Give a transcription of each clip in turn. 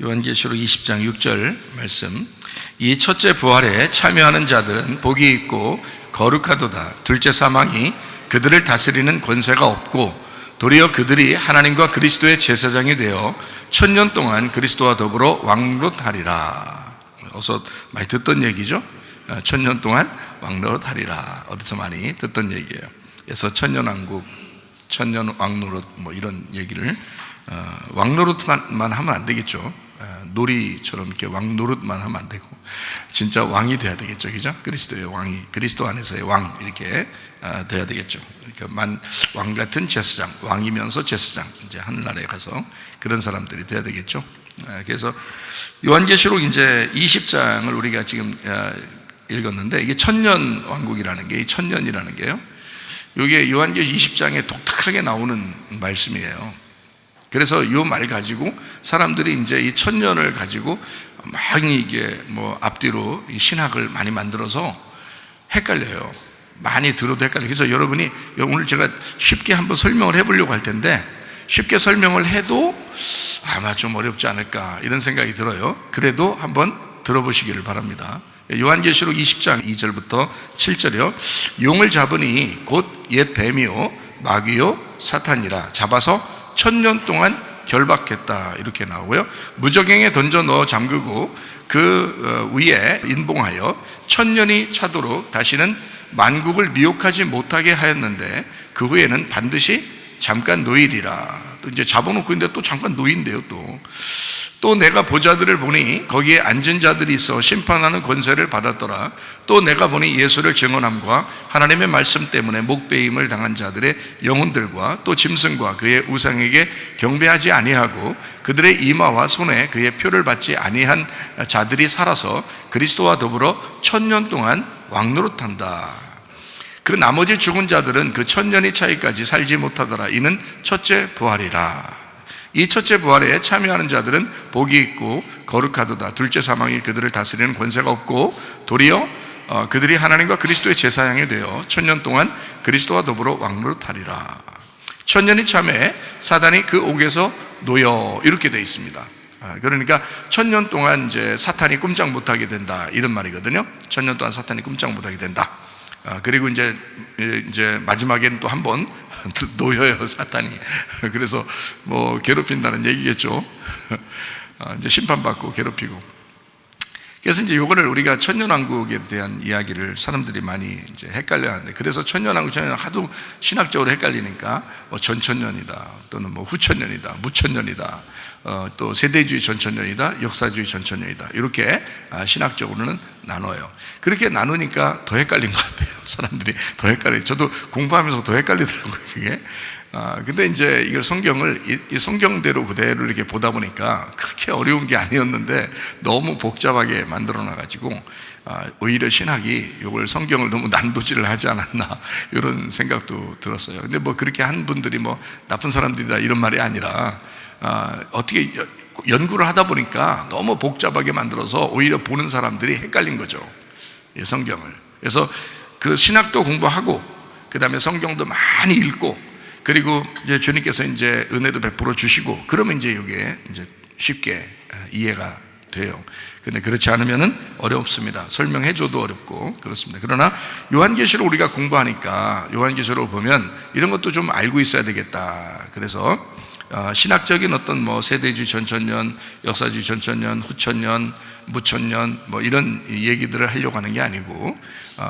요한계시록 20장 6절 말씀. 이 첫째 부활에 참여하는 자들은 복이 있고 거룩하도다. 둘째 사망이 그들을 다스리는 권세가 없고 도리어 그들이 하나님과 그리스도의 제사장이 되어 1000년 동안 그리스도와 더불어 왕노릇하리라. 어서 많이 듣던 얘기죠. 1000년 동안 왕노릇하리라. 어디서 많이 듣던 얘기예요. 그래서 1000년 왕국, 1000년 왕노릇 뭐 이런 얘기를 왕노릇만 하면 안 되겠죠. 놀이처럼 이렇게 왕노릇만 하면 안 되고 진짜 왕이 돼야 되겠죠, 그죠? 그리스도의 왕이, 그리스도 안에서의 왕 이렇게 돼야 되겠죠. 그러니까 왕 같은 제사장, 왕이면서 제사장, 이제 하늘나라에 가서 그런 사람들이 돼야 되겠죠. 그래서 요한계시록 이제 20장을 우리가 지금 읽었는데 이게 1000년 왕국이라는 게, 이 1000년이라는 게요. 이게 요한계시록 20장에 독특하게 나오는 말씀이에요. 그래서 이 말 가지고 사람들이 이제 이 1000년을 가지고 막 이게 뭐 앞뒤로 신학을 많이 만들어서 헷갈려요. 많이 들어도 헷갈려요. 그래서 여러분이 오늘 제가 쉽게 한번 설명을 해보려고 할 텐데 쉽게 설명을 해도 아마 좀 어렵지 않을까 이런 생각이 들어요. 그래도 한번 들어보시기를 바랍니다. 요한계시록 20장 2절부터 7절이요. 용을 잡으니 곧 옛 뱀이요 마귀요 사탄이라. 잡아서 1000년 동안 결박했다 이렇게 나오고요. 무저갱에 던져 넣어 잠그고 그 위에 인봉하여 1000년이 차도록 다시는 만국을 미혹하지 못하게 하였는데 그 후에는 반드시 잠깐 노일이라. 또 이제 잡아놓고 있는데 또 잠깐 노인데요. 또 내가 보자들을 보니 거기에 앉은 자들이 있어 심판하는 권세를 받았더라. 또 내가 보니 예수를 증언함과 하나님의 말씀 때문에 목배임을 당한 자들의 영혼들과 또 짐승과 그의 우상에게 경배하지 아니하고 그들의 이마와 손에 그의 표를 받지 아니한 자들이 살아서 그리스도와 더불어 1000년 동안 왕노릇한다. 그 나머지 죽은 자들은 그 1000년이 차이까지 살지 못하더라. 이는 첫째 부활이라. 이 첫째 부활에 참여하는 자들은 복이 있고 거룩하도다. 둘째 사망이 그들을 다스리는 권세가 없고 도리어 그들이 하나님과 그리스도의 제사장이 되어 1000년 동안 그리스도와 더불어 왕노릇하리라. 1000년이 참에 사단이 그 옥에서 놓여 이렇게 되어 있습니다. 그러니까 1000년 동안 이제 사탄이 꼼짝 못하게 된다 이런 말이거든요. 1000년 동안 사탄이 꼼짝 못하게 된다. 그리고 이제 마지막에는 또 한 번 놓여요, 사탄이. 그래서 뭐 괴롭힌다는 얘기겠죠. 이제 심판받고 괴롭히고. 그래서 이제 이거를 우리가 천년왕국에 대한 이야기를 사람들이 많이 이제 헷갈려 하는데, 그래서 천년왕국, 천년 하도 신학적으로 헷갈리니까 뭐 전천년이다, 또는 뭐 후천년이다, 무천년이다, 또 세대주의 전천년이다, 역사주의 전천년이다, 이렇게 신학적으로는 나눠요. 그렇게 나누니까 더 헷갈린 것 같아요. 사람들이 더 헷갈려요. 저도 공부하면서 더 헷갈리더라고요, 그게. 근데 이제 이걸 성경을 이 성경대로 그대로 이렇게 보다 보니까 그렇게 어려운 게 아니었는데 너무 복잡하게 만들어 놔가지고 오히려 신학이 이걸 성경을 너무 난도질을 하지 않았나 이런 생각도 들었어요. 근데 뭐 그렇게 한 분들이 뭐 나쁜 사람들이다 이런 말이 아니라 어떻게 연구를 하다 보니까 너무 복잡하게 만들어서 오히려 보는 사람들이 헷갈린 거죠, 이 성경을. 그래서 그 신학도 공부하고 그 다음에 성경도 많이 읽고, 그리고 이제 주님께서 이제 은혜도 베풀어 주시고, 그러면 이제 이게 이제 쉽게 이해가 돼요. 근데 그렇지 않으면은 어렵습니다. 설명해줘도 어렵고 그렇습니다. 그러나 요한계시록 우리가 공부하니까 요한계시록을 보면 이런 것도 좀 알고 있어야 되겠다. 그래서 신학적인 어떤 뭐 세대주의 전천년, 역사주의 전천년, 후천년, 무천년 뭐 이런 얘기들을 하려고 하는 게 아니고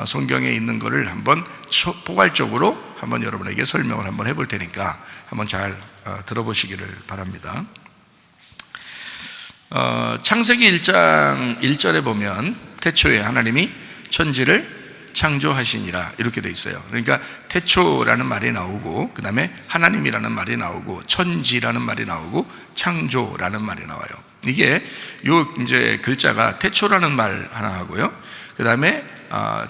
성경에 있는 거를 한번 포괄적으로 한번 여러분에게 설명을 한번 해볼 테니까 한번 잘 들어보시기를 바랍니다. 창세기 1장 1절에 보면 태초에 하나님이 천지를 창조하시니라 이렇게 돼 있어요. 그러니까 태초라는 말이 나오고, 그 다음에 하나님이라는 말이 나오고, 천지라는 말이 나오고, 창조라는 말이 나와요. 이게 요 이제 글자가 태초라는 말 하나 하고요, 그 다음에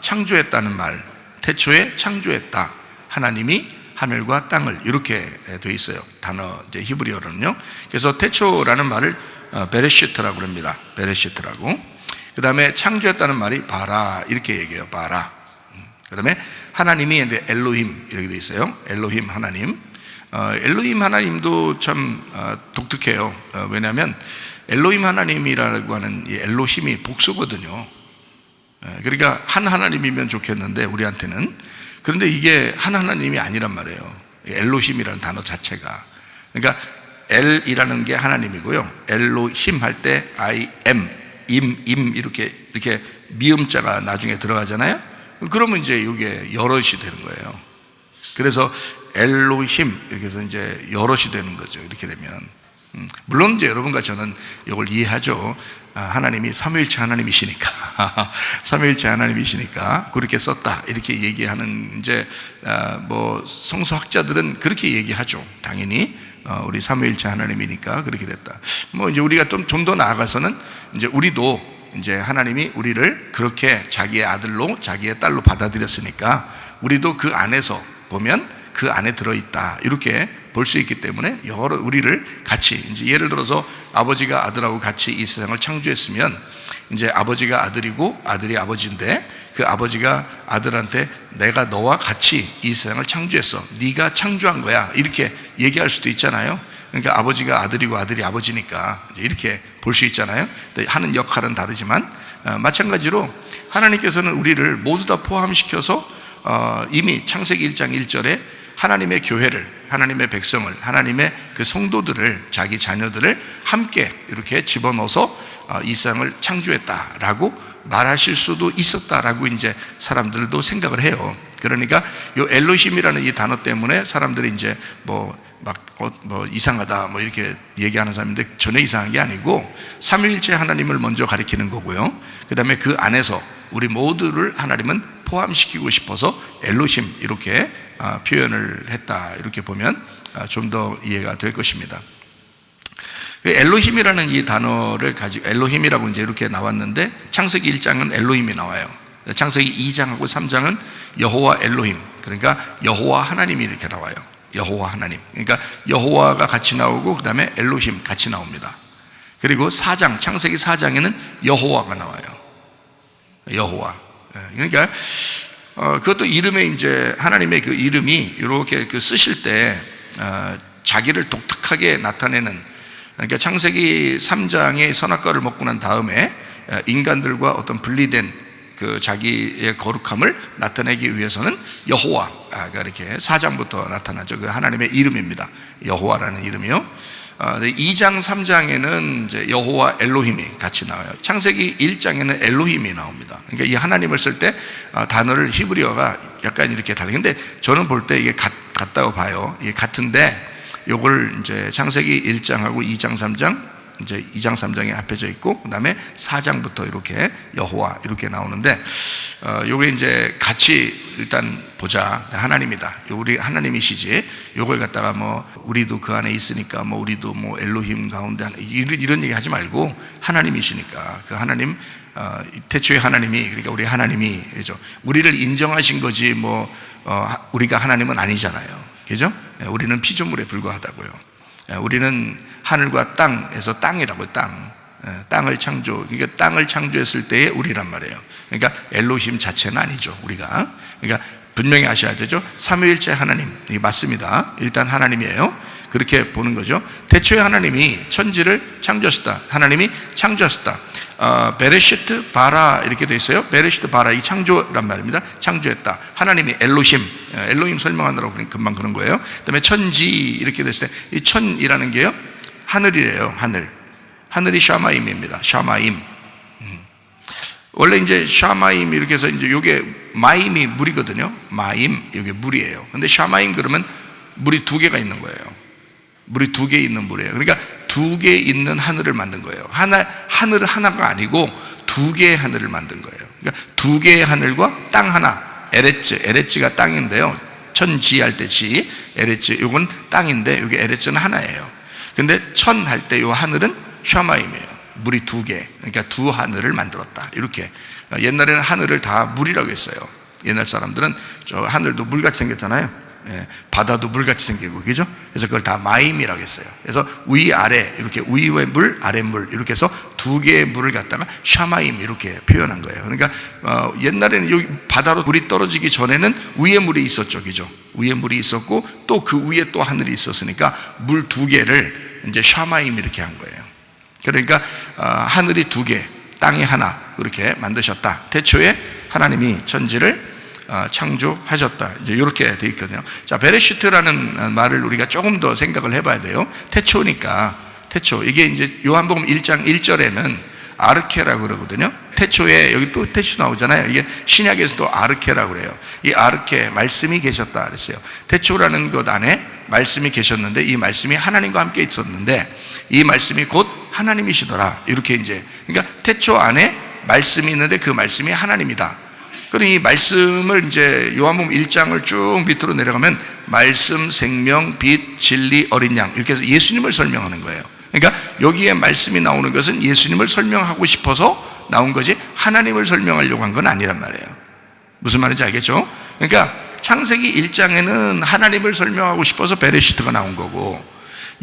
창조했다는 말, 태초에 창조했다, 하나님이 하늘과 땅을, 이렇게 돼 있어요. 단어 이제 히브리어로는요. 그래서 태초라는 말을 베레시트라고 합니다. 베레시트라고. 그 다음에 창조했다는 말이 바라 이렇게 얘기해요. 바라. 그 다음에 하나님이 이제 엘로힘 이렇게 돼 있어요. 엘로힘 하나님. 엘로힘 하나님도 참 독특해요. 왜냐하면 엘로힘 하나님이라고 하는 이 엘로힘이 복수거든요. 그러니까 한 하나님이면 좋겠는데 우리한테는, 그런데 이게 한 하나님이 아니란 말이에요. 엘로힘이라는 단어 자체가. 그러니까 엘이라는 게 하나님이고요, 엘로힘 할 때 I am, 임 이렇게 미음자가 나중에 들어가잖아요. 그러면 이제 이게 여럿이 되는 거예요. 그래서 엘로힘 이렇게 해서 이제 여럿이 되는 거죠. 이렇게 되면 물론 이제 여러분과 저는 이걸 이해하죠. 하나님이 삼위일체 하나님이시니까 삼위일체 하나님이시니까 그렇게 썼다 이렇게 얘기하는 이제 뭐 성서학자들은 그렇게 얘기하죠. 당연히 우리 삼위일체 하나님이니까 그렇게 됐다. 뭐 이제 우리가 좀 더 나아가서는 이제 우리도 이제 하나님이 우리를 그렇게 자기의 아들로 자기의 딸로 받아들였으니까 우리도 그 안에서 보면 그 안에 들어있다 이렇게 볼 수 있기 때문에 우리를 같이, 이제 예를 들어서 아버지가 아들하고 같이 이 세상을 창조했으면 이제 아버지가 아들이고 아들이 아버지인데 그 아버지가 아들한테 내가 너와 같이 이 세상을 창조했어, 네가 창조한 거야 이렇게 얘기할 수도 있잖아요. 그러니까 아버지가 아들이고 아들이 아버지니까 이렇게 볼 수 있잖아요. 하는 역할은 다르지만 마찬가지로 하나님께서는 우리를 모두 다 포함시켜서 이미 창세기 1장 1절에 하나님의 교회를, 하나님의 백성을, 하나님의 그 성도들을, 자기 자녀들을 함께 이렇게 집어넣어서 이 세상을 창조했다라고 말하실 수도 있었다라고 이제 사람들도 생각을 해요. 그러니까 이 엘로힘이라는 이 단어 때문에 사람들이 이제 뭐 이상하다 뭐 이렇게 얘기하는 사람인데 전혀 이상한 게 아니고 삼위일체 하나님을 먼저 가리키는 거고요. 그 다음에 그 안에서 우리 모두를 하나님은 포함시키고 싶어서 엘로힘 이렇게 표현을 했다 이렇게 보면 좀 더 이해가 될 것입니다. 엘로힘이라는 이 단어를 가지고 엘로힘이라고 이제 이렇게 나왔는데 창세기 1장은 엘로힘이 나와요. 창세기 2장하고 3장은 여호와 엘로힘, 그러니까 여호와 하나님이 이렇게 나와요. 여호와 하나님, 그러니까 여호와가 같이 나오고 그 다음에 엘로힘 같이 나옵니다. 그리고 4장, 창세기 4장에는 여호와가 나와요. 여호와. 그러니까 그것도 이름에 이제 하나님의 그 이름이 이렇게 그 쓰실 때 자기를 독특하게 나타내는, 그러니까 창세기 3장의 선악과를 먹고 난 다음에 인간들과 어떤 분리된 그 자기의 거룩함을 나타내기 위해서는 여호와가 이렇게 4장부터 나타나죠. 그 하나님의 이름입니다. 여호와라는 이름이요. 2장 3장에는 이제 여호와 엘로힘이 같이 나와요. 창세기 1장에는 엘로힘이 나옵니다. 그러니까 이 하나님을 쓸 때 단어를 히브리어가 약간 이렇게 다르게, 근데 저는 볼 때 이게 같다고 봐요. 이게 같은데 요걸 이제 창세기 1장하고 2장 3장, 이제 2장 3장에 합해져 있고 그 다음에 4장부터 이렇게 여호와 이렇게 나오는데 요게 이제 같이 일단 보자. 하나님이다, 우리 하나님이시지, 요걸 갖다가 뭐 우리도 그 안에 있으니까 뭐 우리도 뭐 엘로힘 가운데 이런 얘기 하지 말고 하나님이시니까 그 하나님, 태초의 하나님이, 그러니까 우리 하나님이, 그죠? 우리를 인정하신 거지 뭐 우리가 하나님은 아니잖아요, 그죠? 우리는 피조물에 불과하다고요. 우리는 하늘과 땅에서 땅이라고요. 땅을 창조, 그러니까 땅을 창조했을 때의 우리란 말이에요. 그러니까 엘로힘 자체는 아니죠, 우리가. 그러니까 분명히 아셔야 되죠. 삼위일체 하나님, 이게 맞습니다. 일단 하나님이에요. 그렇게 보는 거죠. 태초에 하나님이 천지를 창조하셨다. 하나님이 창조하셨다. 베레시트 바라 이렇게 돼 있어요. 베레시트 바라, 이 창조란 말입니다. 창조했다. 하나님이 엘로힘, 엘로힘 설명하느라고 금방 그런 거예요. 그 다음에 천지 이렇게 됐을 때 이 천이라는 게요, 하늘이래요. 하늘이 샤마임입니다. 샤마임. 원래 이제 샤마임 이렇게 해서 이제 요게 마임이 물이거든요. 마임, 요게 물이에요. 근데 샤마임 그러면 물이 두 개가 있는 거예요. 물이 두 개 있는 물이에요. 그러니까 두 개 있는 하늘을 만든 거예요. 하늘 하나가 아니고 두 개의 하늘을 만든 거예요. 그러니까 두 개의 하늘과 땅 하나, 에레츠가 땅인데요. 천지 할 때 지, 에레츠, 요건 땅인데 여기 에레츠는 하나예요. 근데 천 할 때 요 하늘은 샤마임이에요. 물이 두 개, 그러니까 두 하늘을 만들었다. 이렇게. 옛날에는 하늘을 다 물이라고 했어요. 옛날 사람들은 저 하늘도 물같이 생겼잖아요. 바다도 물같이 생기고, 그죠? 그래서 그걸 다 마임이라고 했어요. 그래서 위아래, 이렇게 위의 물, 아래 물, 이렇게 해서 두 개의 물을 갖다가 샤마임 이렇게 표현한 거예요. 그러니까 옛날에는 여기 바다로 물이 떨어지기 전에는 위에 물이 있었죠, 그죠? 위에 물이 있었고 또 그 위에 또 하늘이 있었으니까 물 두 개를 이제 샤마임 이렇게 한 거예요. 그러니까 하늘이 두 개, 땅이 하나, 그렇게 만드셨다. 태초에 하나님이 천지를 창조하셨다. 이제 이렇게 되어 있거든요. 자, 베레시트라는 말을 우리가 조금 더 생각을 해봐야 돼요. 태초니까, 태초. 이게 이제 요한복음 1장 1절에는 아르케라고 그러거든요. 태초에, 여기 또 태초 나오잖아요. 이게 신약에서도 아르케라고 그래요. 이 아르케, 말씀이 계셨다 그랬어요. 태초라는 것 안에 말씀이 계셨는데, 이 말씀이 하나님과 함께 있었는데, 이 말씀이 곧 하나님이시더라. 이렇게 이제, 그러니까 태초 안에 말씀이 있는데 그 말씀이 하나님이다. 그러니 이 말씀을 이제 요한복음 1장을 쭉 밑으로 내려가면 말씀, 생명, 빛, 진리, 어린 양, 이렇게 해서 예수님을 설명하는 거예요. 그러니까 여기에 말씀이 나오는 것은 예수님을 설명하고 싶어서 나온 거지 하나님을 설명하려고 한 건 아니란 말이에요. 무슨 말인지 알겠죠? 그러니까 창세기 1장에는 하나님을 설명하고 싶어서 베레시트가 나온 거고,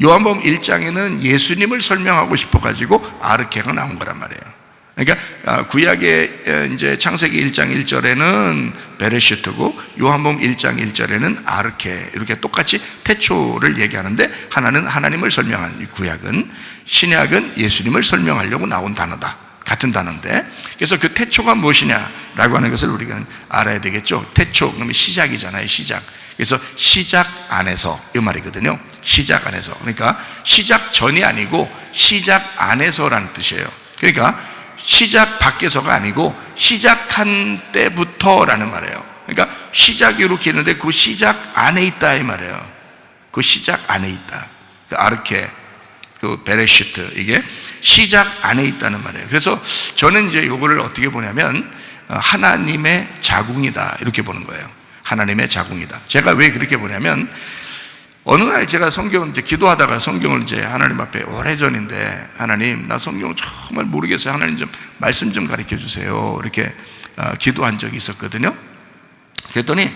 요한복음 1장에는 예수님을 설명하고 싶어가지고 아르케가 나온 거란 말이에요. 그러니까 구약의 이제 창세기 1장 1절에는 베레시트고 요한복음 1장 1절에는 아르케, 이렇게 똑같이 태초를 얘기하는데, 하나는 하나님을 설명한 구약은, 신약은 예수님을 설명하려고 나온 단어다. 같은 단어인데, 그래서 그 태초가 무엇이냐라고 하는 것을 우리가 알아야 되겠죠. 태초 그러면 시작이잖아요. 시작. 그래서 시작 안에서, 이 말이거든요. 시작 안에서. 그러니까 시작 전이 아니고 시작 안에서라는 뜻이에요. 그러니까 시작 밖에서가 아니고 시작한 때부터라는 말이에요. 그러니까 시작이 이렇게 있는데 그 시작 안에 있다 이 말이에요. 그 시작 안에 있다. 그 아르케, 그 베레시트, 이게 시작 안에 있다는 말이에요. 그래서 저는 이제 이거를 어떻게 보냐면 하나님의 자궁이다, 이렇게 보는 거예요. 하나님의 자궁이다. 제가 왜 그렇게 보냐면, 어느 날 제가 성경을 이제 기도하다가 성경을 이제 하나님 앞에 오래전인데, 하나님, 나 성경 정말 모르겠어요. 하나님 좀 말씀 좀 가르쳐 주세요. 이렇게 기도한 적이 있었거든요. 그랬더니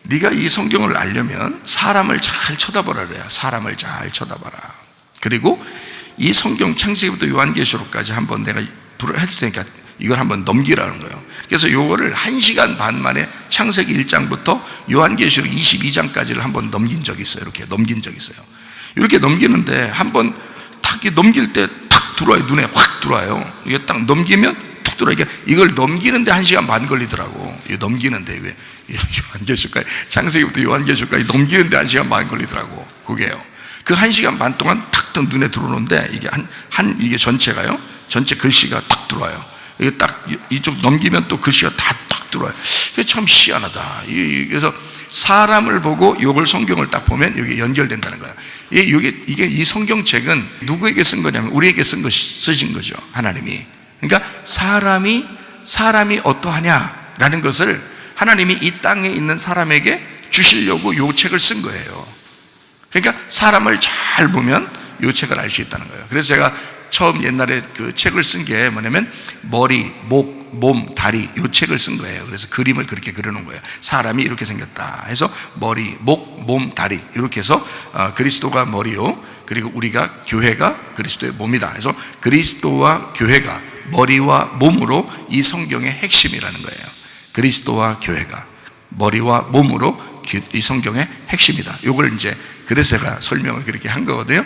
네가 이 성경을 알려면 사람을 잘 쳐다보라 그래요. 사람을 잘 쳐다봐라. 그리고 이 성경 창세기부터 요한계시록까지 한번 내가 할 테니까 이걸 한번 넘기라는 거예요. 그래서 요거를 1시간 반 만에 창세기 1장부터 요한계시록 22장까지를 한번 넘긴 적이 있어요. 이렇게 넘긴 적이 있어요. 이렇게 넘기는데 한번 탁 넘길 때 탁 들어와요. 눈에 확 들어와요. 이게 딱 넘기면 툭 들어와요. 이걸 넘기는데 1시간 반 걸리더라고. 이거 넘기는데, 왜 요한계시록까지, 창세기부터 요한계시록까지 넘기는데 1시간 반 걸리더라고. 그게요. 그 1시간 반 동안 탁 눈에 들어오는데, 이게 이게 전체가요, 전체 글씨가 탁 들어와요. 이게 딱 이쪽 넘기면 또 글씨가 다 탁 들어와요. 그게 참 희한하다. 그래서 사람을 보고 요걸 성경을 딱 보면 여기 연결된다는 거야. 이게 이 성경책은 누구에게 쓴 거냐면 우리에게 쓰신 거죠. 하나님이. 그러니까 사람이 어떠하냐라는 것을 하나님이 이 땅에 있는 사람에게 주시려고 요 책을 쓴 거예요. 그러니까 사람을 잘 보면 요 책을 알 수 있다는 거예요. 그래서 제가 처음 옛날에 그 책을 쓴 게 뭐냐면 머리, 목, 몸, 다리, 요 책을 쓴 거예요. 그래서 그림을 그렇게 그려놓은 거예요. 사람이 이렇게 생겼다 해서 머리, 목, 몸, 다리, 이렇게 해서 그리스도가 머리요, 그리고 우리가 교회가 그리스도의 몸이다 해서 그리스도와 교회가 머리와 몸으로 이 성경의 핵심이라는 거예요. 그리스도와 교회가 머리와 몸으로 이 성경의 핵심이다. 이걸 이제 그래서 제가 설명을 그렇게 한 거거든요.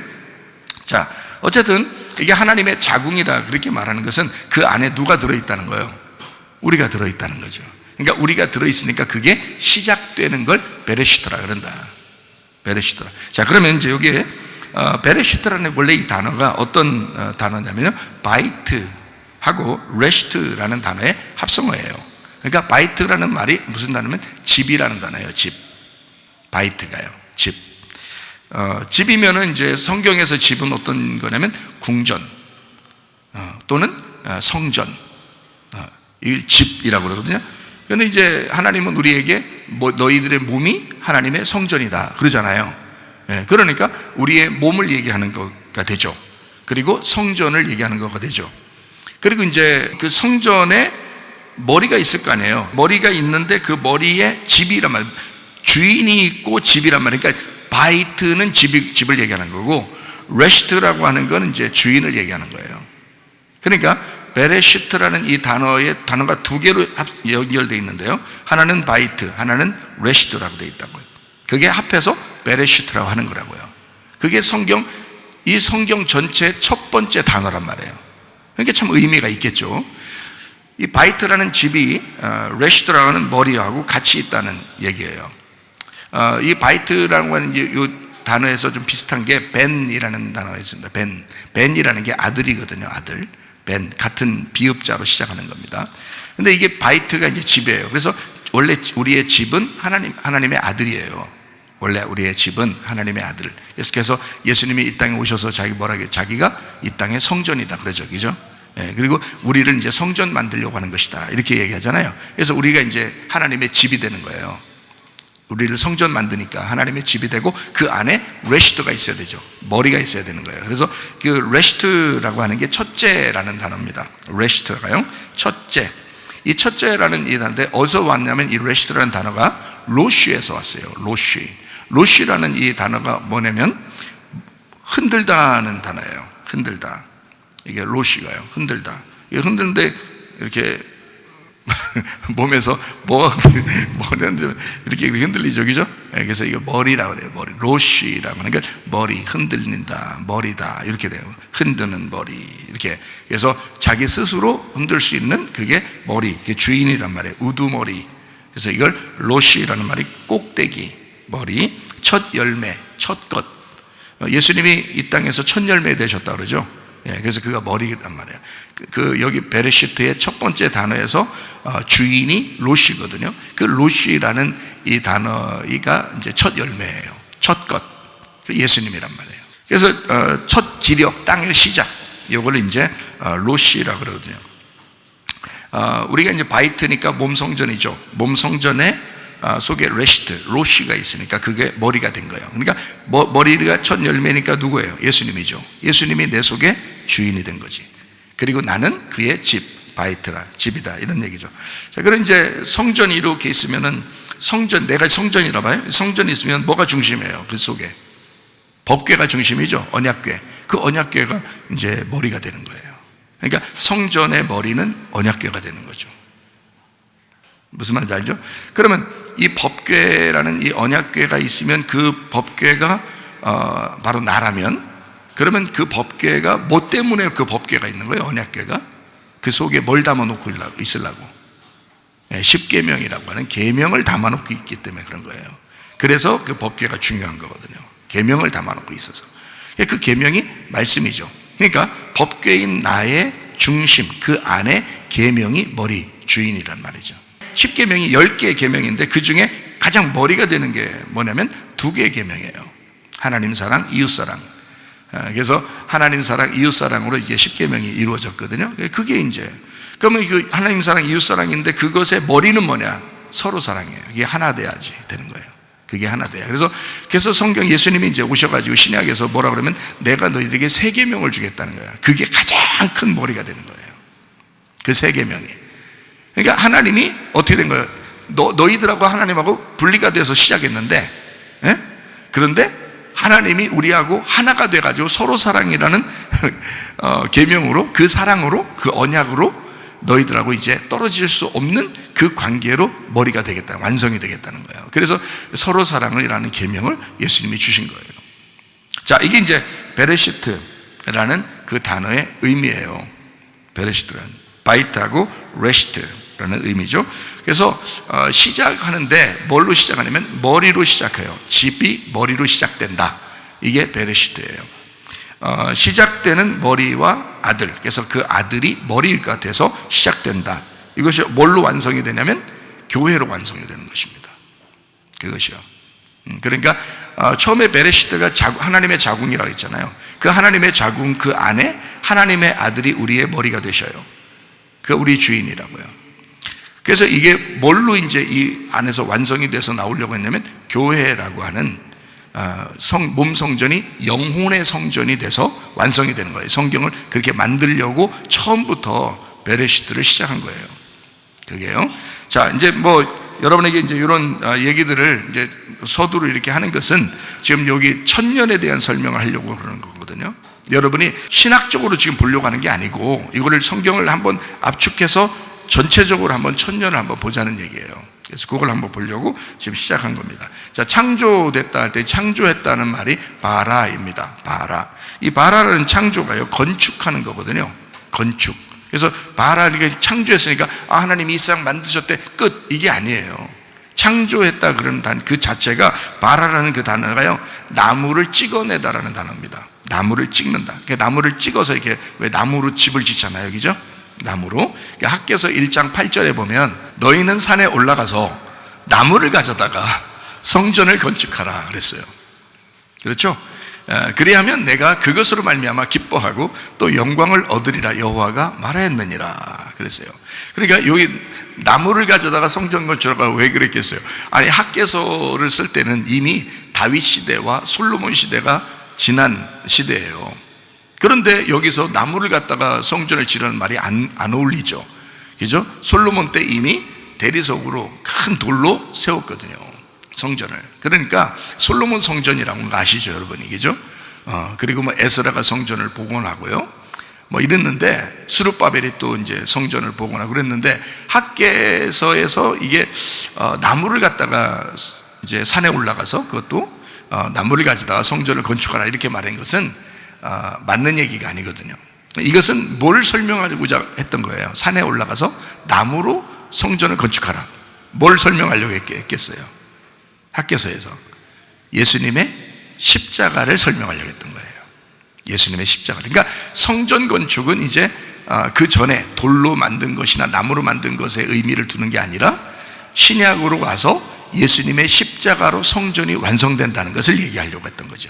자, 어쨌든 이게 하나님의 자궁이다 그렇게 말하는 것은 그 안에 누가 들어있다는 거예요? 우리가 들어있다는 거죠. 그러니까 우리가 들어있으니까 그게 시작되는 걸 베레시트라 그런다. 베레시트라. 자, 그러면 이제 여기에 베레시트라는 원래 이 단어가 어떤 단어냐면요, 바이트하고 레시트라는 단어의 합성어예요. 그러니까 바이트라는 말이 무슨 단어냐면 집이라는 단어예요. 집. 바이트가요. 집. 집이면은 이제 성경에서 집은 어떤 거냐면 궁전 또는 성전, 이 집이라고 그러거든요. 그런데 이제 하나님은 우리에게 너희들의 몸이 하나님의 성전이다 그러잖아요. 그러니까 우리의 몸을 얘기하는 거가 되죠. 그리고 성전을 얘기하는 거가 되죠. 그리고 이제 그 성전에 머리가 있을 거 아니에요. 머리가 있는데 그 머리에 집이란 말, 주인이 있고 집이란 말이에요. 그러니까 바이트는 집을 얘기하는 거고, 레시트라고 하는 건 이제 주인을 얘기하는 거예요. 그러니까 베레시트라는 이 단어가 두 개로 연결되어 있는데요, 하나는 바이트, 하나는 레시트라고 되어 있다고요. 그게 합해서 베레시트라고 하는 거라고요. 그게 성경 이 성경 전체의 첫 번째 단어란 말이에요. 그러니까 참 의미가 있겠죠. 이 바이트라는 집이 레시트라고 하는 머리하고 같이 있다는 얘기예요. 이 바이트라는 건 이제 이 단어에서 좀 비슷한 게 벤이라는 단어가 있습니다. 벤이라는 게 아들이거든요. 아들. 벤, 같은 비읍자로 시작하는 겁니다. 근데 이게 바이트가 이제 집이에요. 그래서 원래 우리의 집은 하나님의 아들이에요. 원래 우리의 집은 하나님의 아들. 그래서 예수님이 이 땅에 오셔서 자기가 이 땅의 성전이다 그러죠. 그죠? 예, 그리고 우리를 이제 성전 만들려고 하는 것이다. 이렇게 얘기하잖아요. 그래서 우리가 이제 하나님의 집이 되는 거예요. 우리를 성전 만드니까 하나님의 집이 되고 그 안에 레시트가 있어야 되죠. 머리가 있어야 되는 거예요. 그래서 그 레시트라고 하는 게 첫째라는 단어입니다. 레시트가요. 첫째. 이 첫째라는 이 단어인데 어디서 왔냐면 이 레시트라는 단어가 로쉬에서 왔어요. 로쉬. 로쉬라는 이 단어가 뭐냐면 흔들다는 단어예요. 흔들다. 이게 로쉬가요. 흔들다. 이게 흔드는데 이렇게 몸에서 뭐는 이렇게 흔들리죠, 그죠? 그래서 이거 머리라고 그래요. 머리, 로쉬라고 하는 게 머리 흔들린다, 머리다 이렇게 돼요. 흔드는 머리 이렇게. 그래서 자기 스스로 흔들 수 있는 그게 머리, 그게 주인이란 말이에요. 우두머리. 그래서 이걸 로쉬라는 말이 꼭대기, 머리, 첫 열매, 첫 것. 예수님이 이 땅에서 첫 열매 되셨다 그러죠. 그래서 그가 머리란 말이에요. 여기 베레시트의 첫 번째 단어에서 주인이 로시거든요. 그 로시라는 이 단어가 이제 첫 열매예요. 첫 것. 예수님이란 말이에요. 그래서 첫 기력, 땅의 시작. 이걸 이제 로시라고 그러거든요. 우리가 이제 바이트니까 몸성전이죠. 몸성전에 속에 레시트, 로시가 있으니까 그게 머리가 된 거예요. 그러니까 머리가 첫 열매니까 누구예요? 예수님이죠. 예수님이 내 속에 주인이 된 거지. 그리고 나는 그의 집, 바이트라, 집이다 이런 얘기죠. 자, 그럼 이제 성전이 이렇게 있으면은 내가 성전이라 봐요. 성전이 있으면 뭐가 중심이에요? 그 속에 법궤가 중심이죠. 언약궤. 그 언약궤가 이제 머리가 되는 거예요. 그러니까 성전의 머리는 언약궤가 되는 거죠. 무슨 말인지 알죠? 그러면 이 법궤라는 이 언약궤가 있으면 그 법궤가 바로 나라면, 그러면 그 법궤가 뭐 때문에 그 법궤가 있는 거예요? 언약궤가 그 속에 뭘 담아놓고 있으려고? 십계명이라고 하는 계명을 담아놓고 있기 때문에 그런 거예요. 그래서 그 법궤가 중요한 거거든요. 계명을 담아놓고 있어서. 그 계명이 말씀이죠. 그러니까 법궤인 나의 중심, 그 안에 계명이 머리, 주인이란 말이죠. 10계명이 10개의 계명인데 그 중에 가장 머리가 되는 게 뭐냐면 2개의 계명이에요. 하나님 사랑, 이웃 사랑. 그래서 하나님 사랑, 이웃 사랑으로 이제 10계명이 이루어졌거든요. 그게 이제 그러면 그 하나님 사랑, 이웃 사랑인데 그것의 머리는 뭐냐? 서로 사랑이에요. 이게 하나 돼야지 되는 거예요. 그게 하나 돼야. 그래서 성경 예수님이 이제 오셔가지고 신약에서 뭐라 그러면 내가 너희들에게 3계명을 주겠다는 거예요. 그게 가장 큰 머리가 되는 거예요. 그 3계명이. 그러니까 하나님이 어떻게 된 거예요? 너희들하고 하나님하고 분리가 돼서 시작했는데, 그런데 하나님이 우리하고 하나가 돼가지고 서로 사랑이라는 계명으로, 그 사랑으로, 그 언약으로 너희들하고 이제 떨어질 수 없는 그 관계로 머리가 되겠다, 완성이 되겠다는 거예요. 그래서 서로 사랑이라는 계명을 예수님이 주신 거예요. 자, 이게 이제 베레시트라는 그 단어의 의미예요. 베레시트라는 바이트하고 레시트라는 의미죠. 그래서 시작하는데 뭘로 시작하냐면 머리로 시작해요. 집이 머리로 시작된다. 이게 베레시트예요. 시작되는 머리와 아들, 그래서 그 아들이 머리가 돼서 시작된다. 이것이 뭘로 완성이 되냐면 교회로 완성이 되는 것입니다. 그것이요. 그러니까 처음에 베레시트가 하나님의 자궁이라고 했잖아요. 그 하나님의 자궁 그 안에 하나님의 아들이 우리의 머리가 되셔요. 그 우리 주인이라고요. 그래서 이게 뭘로 이제 이 안에서 완성이 돼서 나오려고 했냐면 교회라고 하는 몸 성전이 영혼의 성전이 돼서 완성이 되는 거예요. 성경을 그렇게 만들려고 처음부터 베레시트를 시작한 거예요. 그게요. 자, 이제 뭐 여러분에게 이제 이런 얘기들을 이제 서두로 이렇게 하는 것은 지금 여기 천년에 대한 설명을 하려고 그러는 거거든요. 여러분이 신학적으로 지금 보려고 하는 게 아니고 이거를 성경을 한번 압축해서 전체적으로 한번 천년을 한번 보자는 얘기예요. 그래서 그걸 한번 보려고 지금 시작한 겁니다. 자, 창조됐다 할 때 창조했다는 말이 바라입니다. 바라. 이 바라라는 창조가요, 건축하는 거거든요. 건축. 그래서 바라 이렇게 창조했으니까 하나님이 이 세상 만드셨대 끝, 이게 아니에요. 창조했다 그런 그 자체가, 바라라는 그 단어가요, 나무를 찍어내다라는 단어입니다. 나무를 찍는다. 나무를 찍어서 이렇게, 왜 나무로 집을 짓잖아요, 그죠? 나무로. 학개서 1장 8절에 보면 너희는 산에 올라가서 나무를 가져다가 성전을 건축하라 그랬어요. 그렇죠? 그리하면 내가 그것으로 말미암아 기뻐하고 또 영광을 얻으리라 여호와가 말하였느니라 그랬어요. 그러니까 여기 나무를 가져다가 성전 건축하라고 왜 그랬겠어요? 아니, 학개서를 쓸 때는 이미 다윗 시대와 솔로몬 시대가 지난 시대예요. 그런데 여기서 나무를 갖다가 성전을 지르는 말이 안 어울리죠. 그죠? 솔로몬 때 이미 대리석으로 큰 돌로 세웠거든요, 성전을. 그러니까 솔로몬 성전이라는 거 아시죠, 여러분이? 그죠? 그리고 뭐 에스라가 성전을 복원하고요, 뭐 이랬는데, 스룹바벨이 또 이제 성전을 복원하고 그랬는데, 학개서에서 이게 나무를 갖다가 이제 산에 올라가서 그것도 나무를 가져다가 성전을 건축하라 이렇게 말한 것은 맞는 얘기가 아니거든요. 이것은 뭘 설명하고자 했던 거예요? 산에 올라가서 나무로 성전을 건축하라. 뭘 설명하려고 했겠어요? 학개서에서 예수님의 십자가를 설명하려고 했던 거예요. 예수님의 십자가. 그러니까 성전 건축은 이제 그 전에 돌로 만든 것이나 나무로 만든 것에 의미를 두는 게 아니라 신약으로 와서 예수님의 십자가로 성전이 완성된다는 것을 얘기하려고 했던 거죠.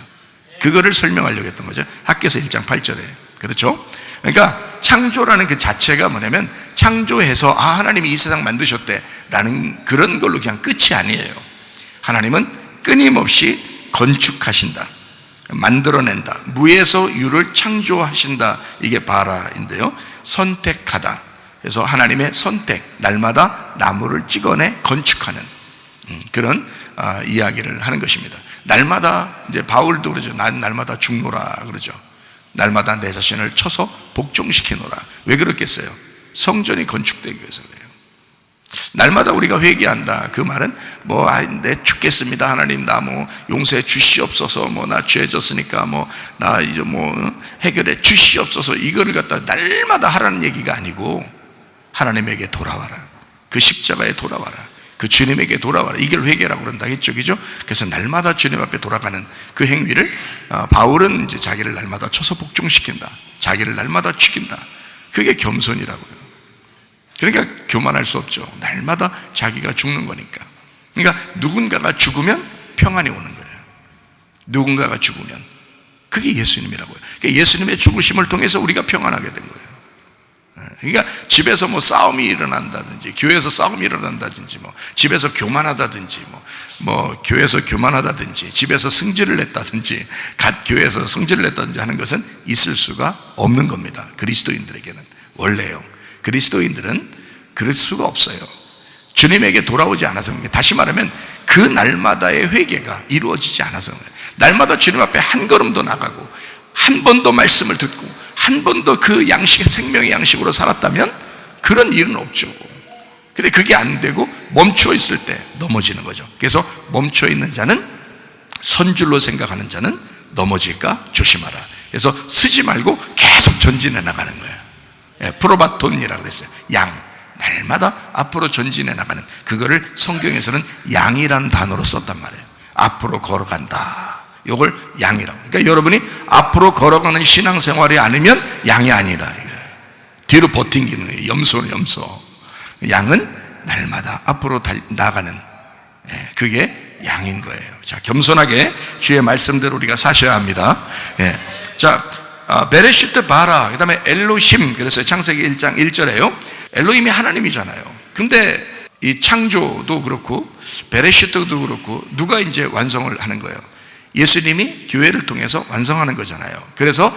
그거를 설명하려고 했던 거죠. 학개서 1장 8절에. 그렇죠? 그러니까 창조라는 그 자체가 뭐냐면, 창조해서 하나님이 이 세상 만드셨대 라는 그런 걸로 그냥 끝이 아니에요. 하나님은 끊임없이 건축하신다, 만들어낸다, 무에서 유를 창조하신다. 이게 바라인데요, 선택하다. 그래서 하나님의 선택, 날마다 나무를 찍어내 건축하는 그런 이야기를 하는 것입니다. 날마다, 이제 바울도 그러죠. 난 날마다 죽노라 그러죠. 날마다 내 자신을 쳐서 복종시키노라. 왜 그렇겠어요? 성전이 건축되기 위해서 그래요. 날마다 우리가 회개한다, 그 말은 내 죽겠습니다 하나님, 나 용서해 주시옵소서, 나 죄졌으니까 나 이제 해결해 주시옵소서, 이거를 갖다 날마다 하라는 얘기가 아니고, 하나님에게 돌아와라, 그 십자가에 돌아와라, 그 주님에게 돌아와라, 이걸 회개라고 그런다 했죠, 그죠? 그래서 날마다 주님 앞에 돌아가는 그 행위를 바울은 이제 자기를 날마다 쳐서 복종시킨다, 자기를 날마다 죽인다. 그게 겸손이라고요. 그러니까 교만할 수 없죠. 날마다 자기가 죽는 거니까. 그러니까 누군가가 죽으면 평안이 오는 거예요. 누군가가 죽으면. 그게 예수님이라고요. 그러니까 예수님의 죽으심을 통해서 우리가 평안하게 된 거예요. 그러니까 집에서 싸움이 일어난다든지, 교회에서 싸움이 일어난다든지, 집에서 교만하다든지, 교회에서 교만하다든지, 집에서 승질을 냈다든지, 교회에서 승질을 냈다든지 하는 것은 있을 수가 없는 겁니다. 그리스도인들에게는 원래요. 그리스도인들은 그럴 수가 없어요. 주님에게 돌아오지 않아서 그런 거예요. 다시 말하면 그 날마다의 회개가 이루어지지 않아서 그런 거예요. 날마다 주님 앞에 한 걸음도 나가고, 한 번도 말씀을 듣고, 한 번도 그 생명의 양식으로 살았다면 그런 일은 없죠. 근데 그게 안 되고 멈춰 있을 때 넘어지는 거죠. 그래서 멈춰 있는 자는, 선줄로 생각하는 자는 넘어질까 조심하라. 그래서 쓰지 말고 계속 전진해 나가는 거예요. 프로바톤이라고 그랬어요. 양, 날마다 앞으로 전진해 나가는, 그거를 성경에서는 양이라는 단어로 썼단 말이에요. 앞으로 걸어간다, 이걸 양이라고. 그러니까 여러분이 앞으로 걸어가는 신앙생활이 아니면 양이 아니라, 뒤로 버팅기는 거예요. 염소는 염소. 양은 날마다 앞으로 나가는, 그게 양인 거예요. 자, 겸손하게 주의 말씀대로 우리가 사셔야 합니다. 자, 베레시트 바라, 그 다음에 엘로힘. 그래서 창세기 1장 1절에요 엘로힘이 하나님이잖아요. 근데 이 창조도 그렇고 베레시트도 그렇고 누가 이제 완성을 하는 거예요? 예수님이 교회를 통해서 완성하는 거잖아요. 그래서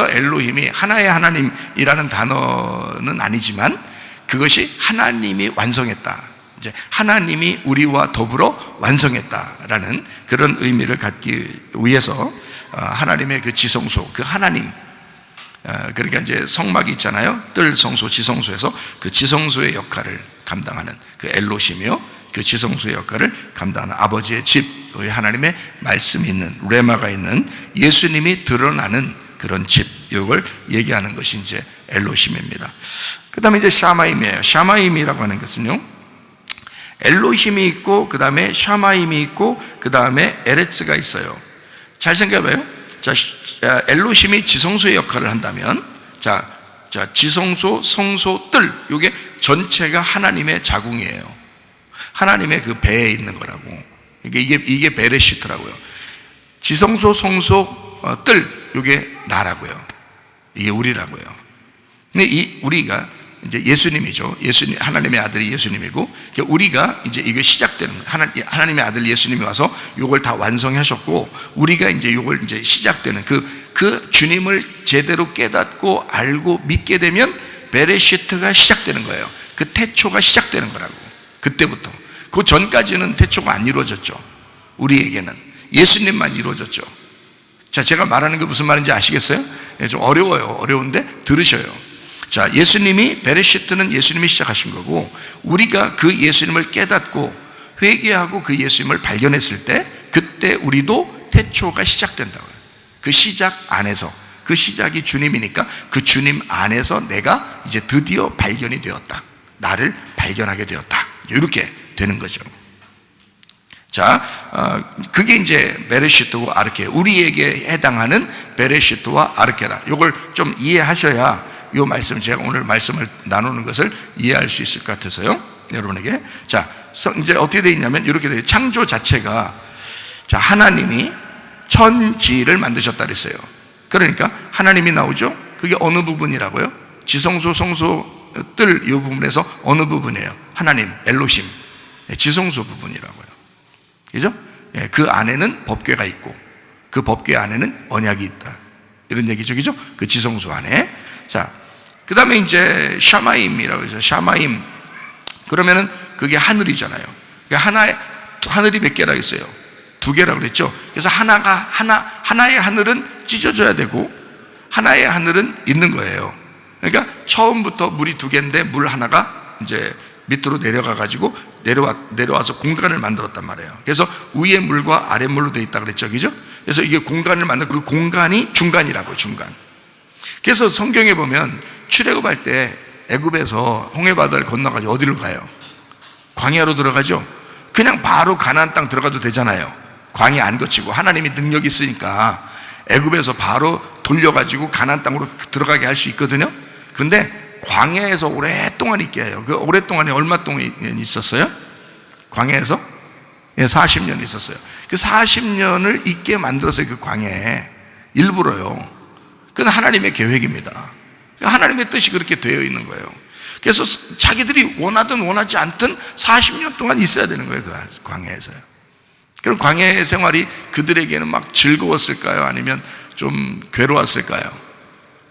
엘로힘이 하나의 하나님이라는 단어는 아니지만, 그것이 하나님이 완성했다, 이제 하나님이 우리와 더불어 완성했다라는 그런 의미를 갖기 위해서 하나님의 그 지성소, 그 하나님, 그러니까 이제 성막이 있잖아요. 뜰 성소, 지성소에서 그 지성소의 역할을 감당하는 그 엘로힘이요, 그 지성소의 역할을 감당하는 아버지의 집, 거기 하나님의 말씀이 있는, 레마가 있는 예수님이 드러나는 그런 집, 이걸 얘기하는 것이 이제 엘로힘입니다. 그 다음에 이제 샤마임이에요. 샤마임이라고 하는 것은요, 엘로힘이 있고 그 다음에 샤마임이 있고 그 다음에 에레츠가 있어요. 잘 생각해봐요. 자, 엘로힘이 지성소의 역할을 한다면, 자 지성소, 성소, 뜰, 이게 전체가 하나님의 자궁이에요. 하나님의 그 배에 있는 거라고. 이게 베레시트라고요. 지성소, 성소, 뜰, 이게 나라고요. 이게 우리라고요. 근데 우리가 이제 예수님이죠. 예수님, 하나님의 아들이 예수님이고, 우리가 이제 이게 시작되는 거예요. 하나님의 아들 예수님이 와서 이걸 다 완성하셨고, 우리가 이제 이걸 이제 시작되는 그 주님을 제대로 깨닫고 알고 믿게 되면 베레시트가 시작되는 거예요. 그 태초가 시작되는 거라고. 그때부터. 그 전까지는 태초가 안 이루어졌죠. 우리에게는 예수님만 이루어졌죠. 자, 제가 말하는 게 무슨 말인지 아시겠어요? 좀 어려워요. 어려운데 들으셔요. 자, 예수님이, 베레시트는 예수님이 시작하신 거고, 우리가 그 예수님을 깨닫고 회개하고 그 예수님을 발견했을 때, 그때 우리도 태초가 시작된다고요. 그 시작 안에서, 그 시작이 주님이니까 그 주님 안에서 내가 이제 드디어 발견이 되었다. 나를 발견하게 되었다. 이렇게 되는 거죠. 자, 그게 이제 베레시트고 아르케, 우리에게 해당하는 베레시트와 아르케라. 이걸 좀 이해하셔야 이 말씀, 제가 오늘 말씀을 나누는 것을 이해할 수 있을 것 같아서요, 여러분에게. 자, 이제 어떻게 되어 있냐면 이렇게 돼요. 창조 자체가, 자, 하나님이 천지를 만드셨다 그랬어요. 그러니까 하나님이 나오죠. 그게 어느 부분이라고요? 지성소, 성소, 뜰, 이 부분에서 어느 부분이에요? 하나님, 엘로힘, 지성소 부분이라고요. 그죠? 그 안에는 법궤가 있고 그 법궤 안에는 언약이 있다, 이런 얘기죠. 그죠? 그 지성소 안에. 자, 그 다음에 이제 샤마임이라고 해서, 샤마임, 그러면은 그게 하늘이잖아요. 그러니까 하늘이 몇 개라고 했어요? 2개라고 그랬죠. 그래서 하나의 하늘은 찢어져야 되고 하나의 하늘은 있는 거예요. 그러니까 처음부터 물이 2개인데 물 하나가 이제 밑으로 내려가 가지고 내려와서 공간을 만들었단 말이에요. 그래서 위에 물과 아래 물로 되어 있다 그랬죠. 그죠? 그래서 이게 공간을 만든, 그 공간이 중간이라고요. 중간. 그래서 성경에 보면 출애굽할 때 애굽에서 홍해바다를 건너가지고 어디로 가요? 광야로 들어가죠. 그냥 바로 가나안 땅 들어가도 되잖아요. 광야 안 거치고. 하나님이 능력이 있으니까 애굽에서 바로 돌려가지고 가나안 땅으로 들어가게 할 수 있거든요. 그런데 광야에서 오랫동안 있게 해요. 그 오랫동안에 얼마 동안 있었어요? 광야에서 40년 있었어요. 그 40년을 있게 만들었어요. 그 광야에 일부러요. 그건 하나님의 계획입니다. 하나님의 뜻이 그렇게 되어 있는 거예요. 그래서 자기들이 원하든 원하지 않든 40년 동안 있어야 되는 거예요. 그 광야에서요. 그럼 광야의 생활이 그들에게는 막 즐거웠을까요? 아니면 좀 괴로웠을까요?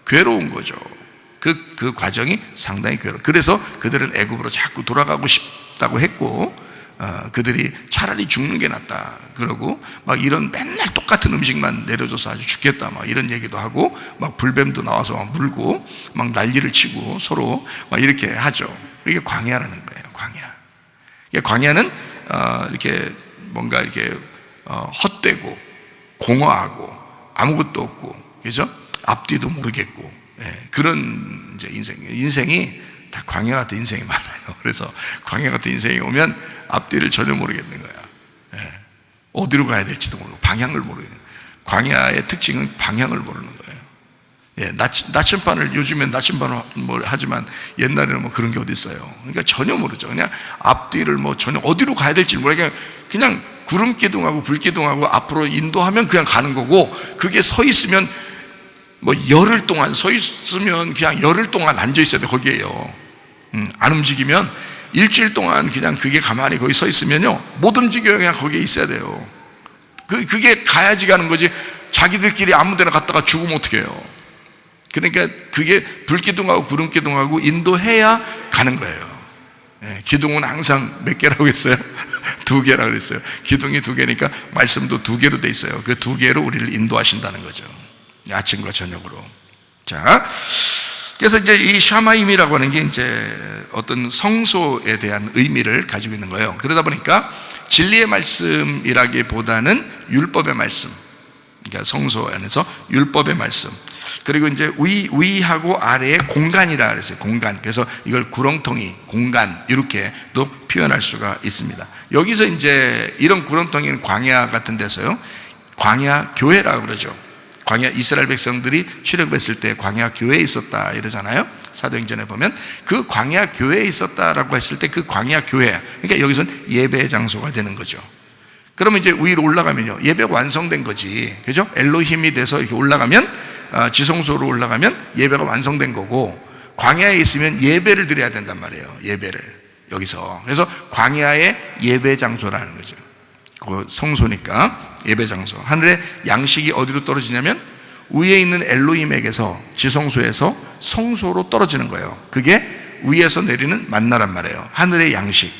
괴로운 거죠. 그 과정이 상당히 괴로워. 그래서 그들은 애굽으로 자꾸 돌아가고 싶다고 했고, 그들이 차라리 죽는 게 낫다 그러고, 막 이런 맨날 똑같은 음식만 내려줘서 아주 죽겠다 막 이런 얘기도 하고, 막 불뱀도 나와서 막 물고 막 난리를 치고 서로 막 이렇게 하죠. 이게 광야라는 거예요. 광야. 광야는 이렇게 뭔가 이렇게 헛되고 공허하고 아무것도 없고, 그죠? 앞뒤도 모르겠고, 그런 이제 인생이 다 광야 같은 인생이 많아요. 그래서 광야 같은 인생이 오면 앞뒤를 전혀 모르겠는 거야. 어디로 가야 될지도 모르고 방향을 모르겠는 거예요. 광야의 특징은 방향을 모르는 거예요. 나침반을, 요즘엔 나침반을 하지만 옛날에는 뭐 그런 게 어디 있어요. 그러니까 전혀 모르죠. 그냥 앞뒤를 뭐 전혀 어디로 가야 될지 모르게 그냥 구름기둥하고 불기둥하고 앞으로 인도하면 그냥 가는 거고, 그게 서 있으면 뭐 열흘 동안 서 있으면 그냥 열흘 동안 앉아 있어야 돼. 거기에요. 안 움직이면 일주일 동안 그냥 그게 가만히 거기 서 있으면요 못 움직여요. 그냥 거기에 있어야 돼요. 그게 가야지 가는 거지. 자기들끼리 아무 데나 갔다가 죽으면 어떡해요. 그러니까 그게 불기둥하고 구름기둥하고 인도해야 가는 거예요. 기둥은 항상 몇 개라고 했어요? 2개라고 그랬어요. 기둥이 2개니까 말씀도 2개로 돼 있어요. 그 2개로 우리를 인도하신다는 거죠. 아침과 저녁으로. 자, 그래서 이제 이 샤마임이라고 하는 게 이제 어떤 성소에 대한 의미를 가지고 있는 거예요. 그러다 보니까 진리의 말씀이라기보다는 율법의 말씀, 그러니까 성소 안에서 율법의 말씀, 그리고 이제 위하고 아래의 공간이라 그랬어요. 공간. 그래서 이걸 구렁텅이, 공간 이렇게도 표현할 수가 있습니다. 여기서 이제 이런 구렁텅이는 광야 같은 데서요, 광야 교회라고 그러죠. 광야 이스라엘 백성들이 출애굽했을 때 광야 교회에 있었다 이러잖아요. 사도행전에 보면 그 광야 교회에 있었다라고 했을 때 그 광야 교회, 그러니까 여기서는 예배 장소가 되는 거죠. 그러면 이제 위로 올라가면요, 예배가 완성된 거지, 그죠? 엘로힘이 돼서 이렇게 올라가면, 지성소로 올라가면 예배가 완성된 거고, 광야에 있으면 예배를 드려야 된단 말이에요. 예배를 여기서. 그래서 광야의 예배 장소라는 거죠. 그 성소니까 예배 장소. 하늘의 양식이 어디로 떨어지냐면 위에 있는 엘로힘에게서, 지성소에서 성소로 떨어지는 거예요. 그게 위에서 내리는 만나란 말이에요. 하늘의 양식.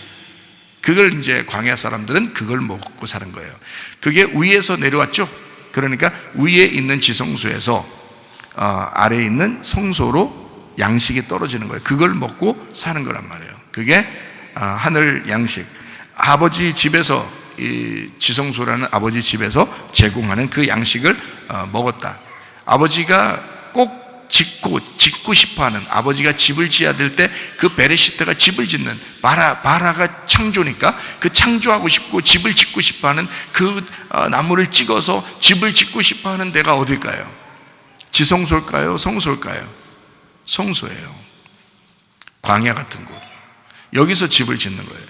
그걸 이제 광야 사람들은 그걸 먹고 사는 거예요. 그게 위에서 내려왔죠. 그러니까 위에 있는 지성소에서 아래에 있는 성소로 양식이 떨어지는 거예요. 그걸 먹고 사는 거란 말이에요. 그게 하늘 양식. 아버지 집에서, 이 지성소라는 아버지 집에서 제공하는 그 양식을 먹었다. 아버지가 꼭 짓고 싶어하는, 아버지가 집을 지어야 될 때 그 베레시트가 집을 짓는, 바라가 창조니까 그 창조하고 싶고 집을 짓고 싶어하는 그 나무를 찍어서 집을 짓고 싶어하는 데가 어딜까요? 지성소일까요? 성소일까요? 성소예요. 광야 같은 곳. 여기서 집을 짓는 거예요.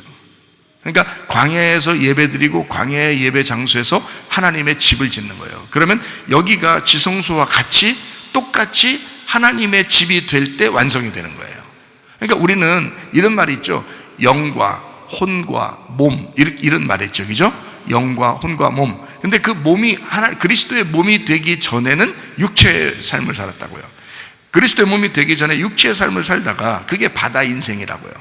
그러니까 광야에서 예배드리고 광야의 예배 장소에서 하나님의 집을 짓는 거예요. 그러면 여기가 지성소와 같이 똑같이 하나님의 집이 될 때 완성이 되는 거예요. 그러니까 우리는 이런 말이 있죠. 영과 혼과 몸, 이런 말이 있죠. 그죠? 영과 혼과 몸. 근데 그 몸이 그리스도의 몸이 되기 전에는 육체의 삶을 살았다고요. 그리스도의 몸이 되기 전에 육체의 삶을 살다가 그게 바다 인생이라고요.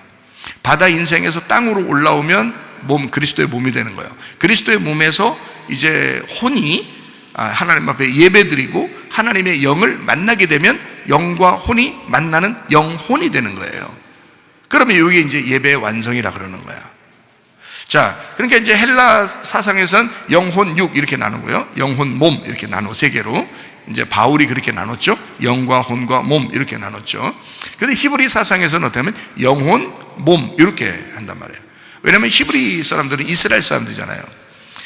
바다 인생에서 땅으로 올라오면 그리스도의 몸이 되는 거예요. 그리스도의 몸에서 이제 혼이 하나님 앞에 예배드리고 하나님의 영을 만나게 되면 영과 혼이 만나는 영혼이 되는 거예요. 그러면 이게 이제 예배의 완성이라 그러는 거야. 자, 그러니까 이제 헬라 사상에서는 영혼 육 이렇게 나누고요, 영혼 몸 이렇게 나누고 세 개로 이제 바울이 그렇게 나눴죠. 영과 혼과 몸 이렇게 나눴죠. 그런데 히브리 사상에서는 어떻게 하면 영혼, 몸 이렇게 한단 말이에요. 왜냐하면 히브리 사람들은 이스라엘 사람들이잖아요.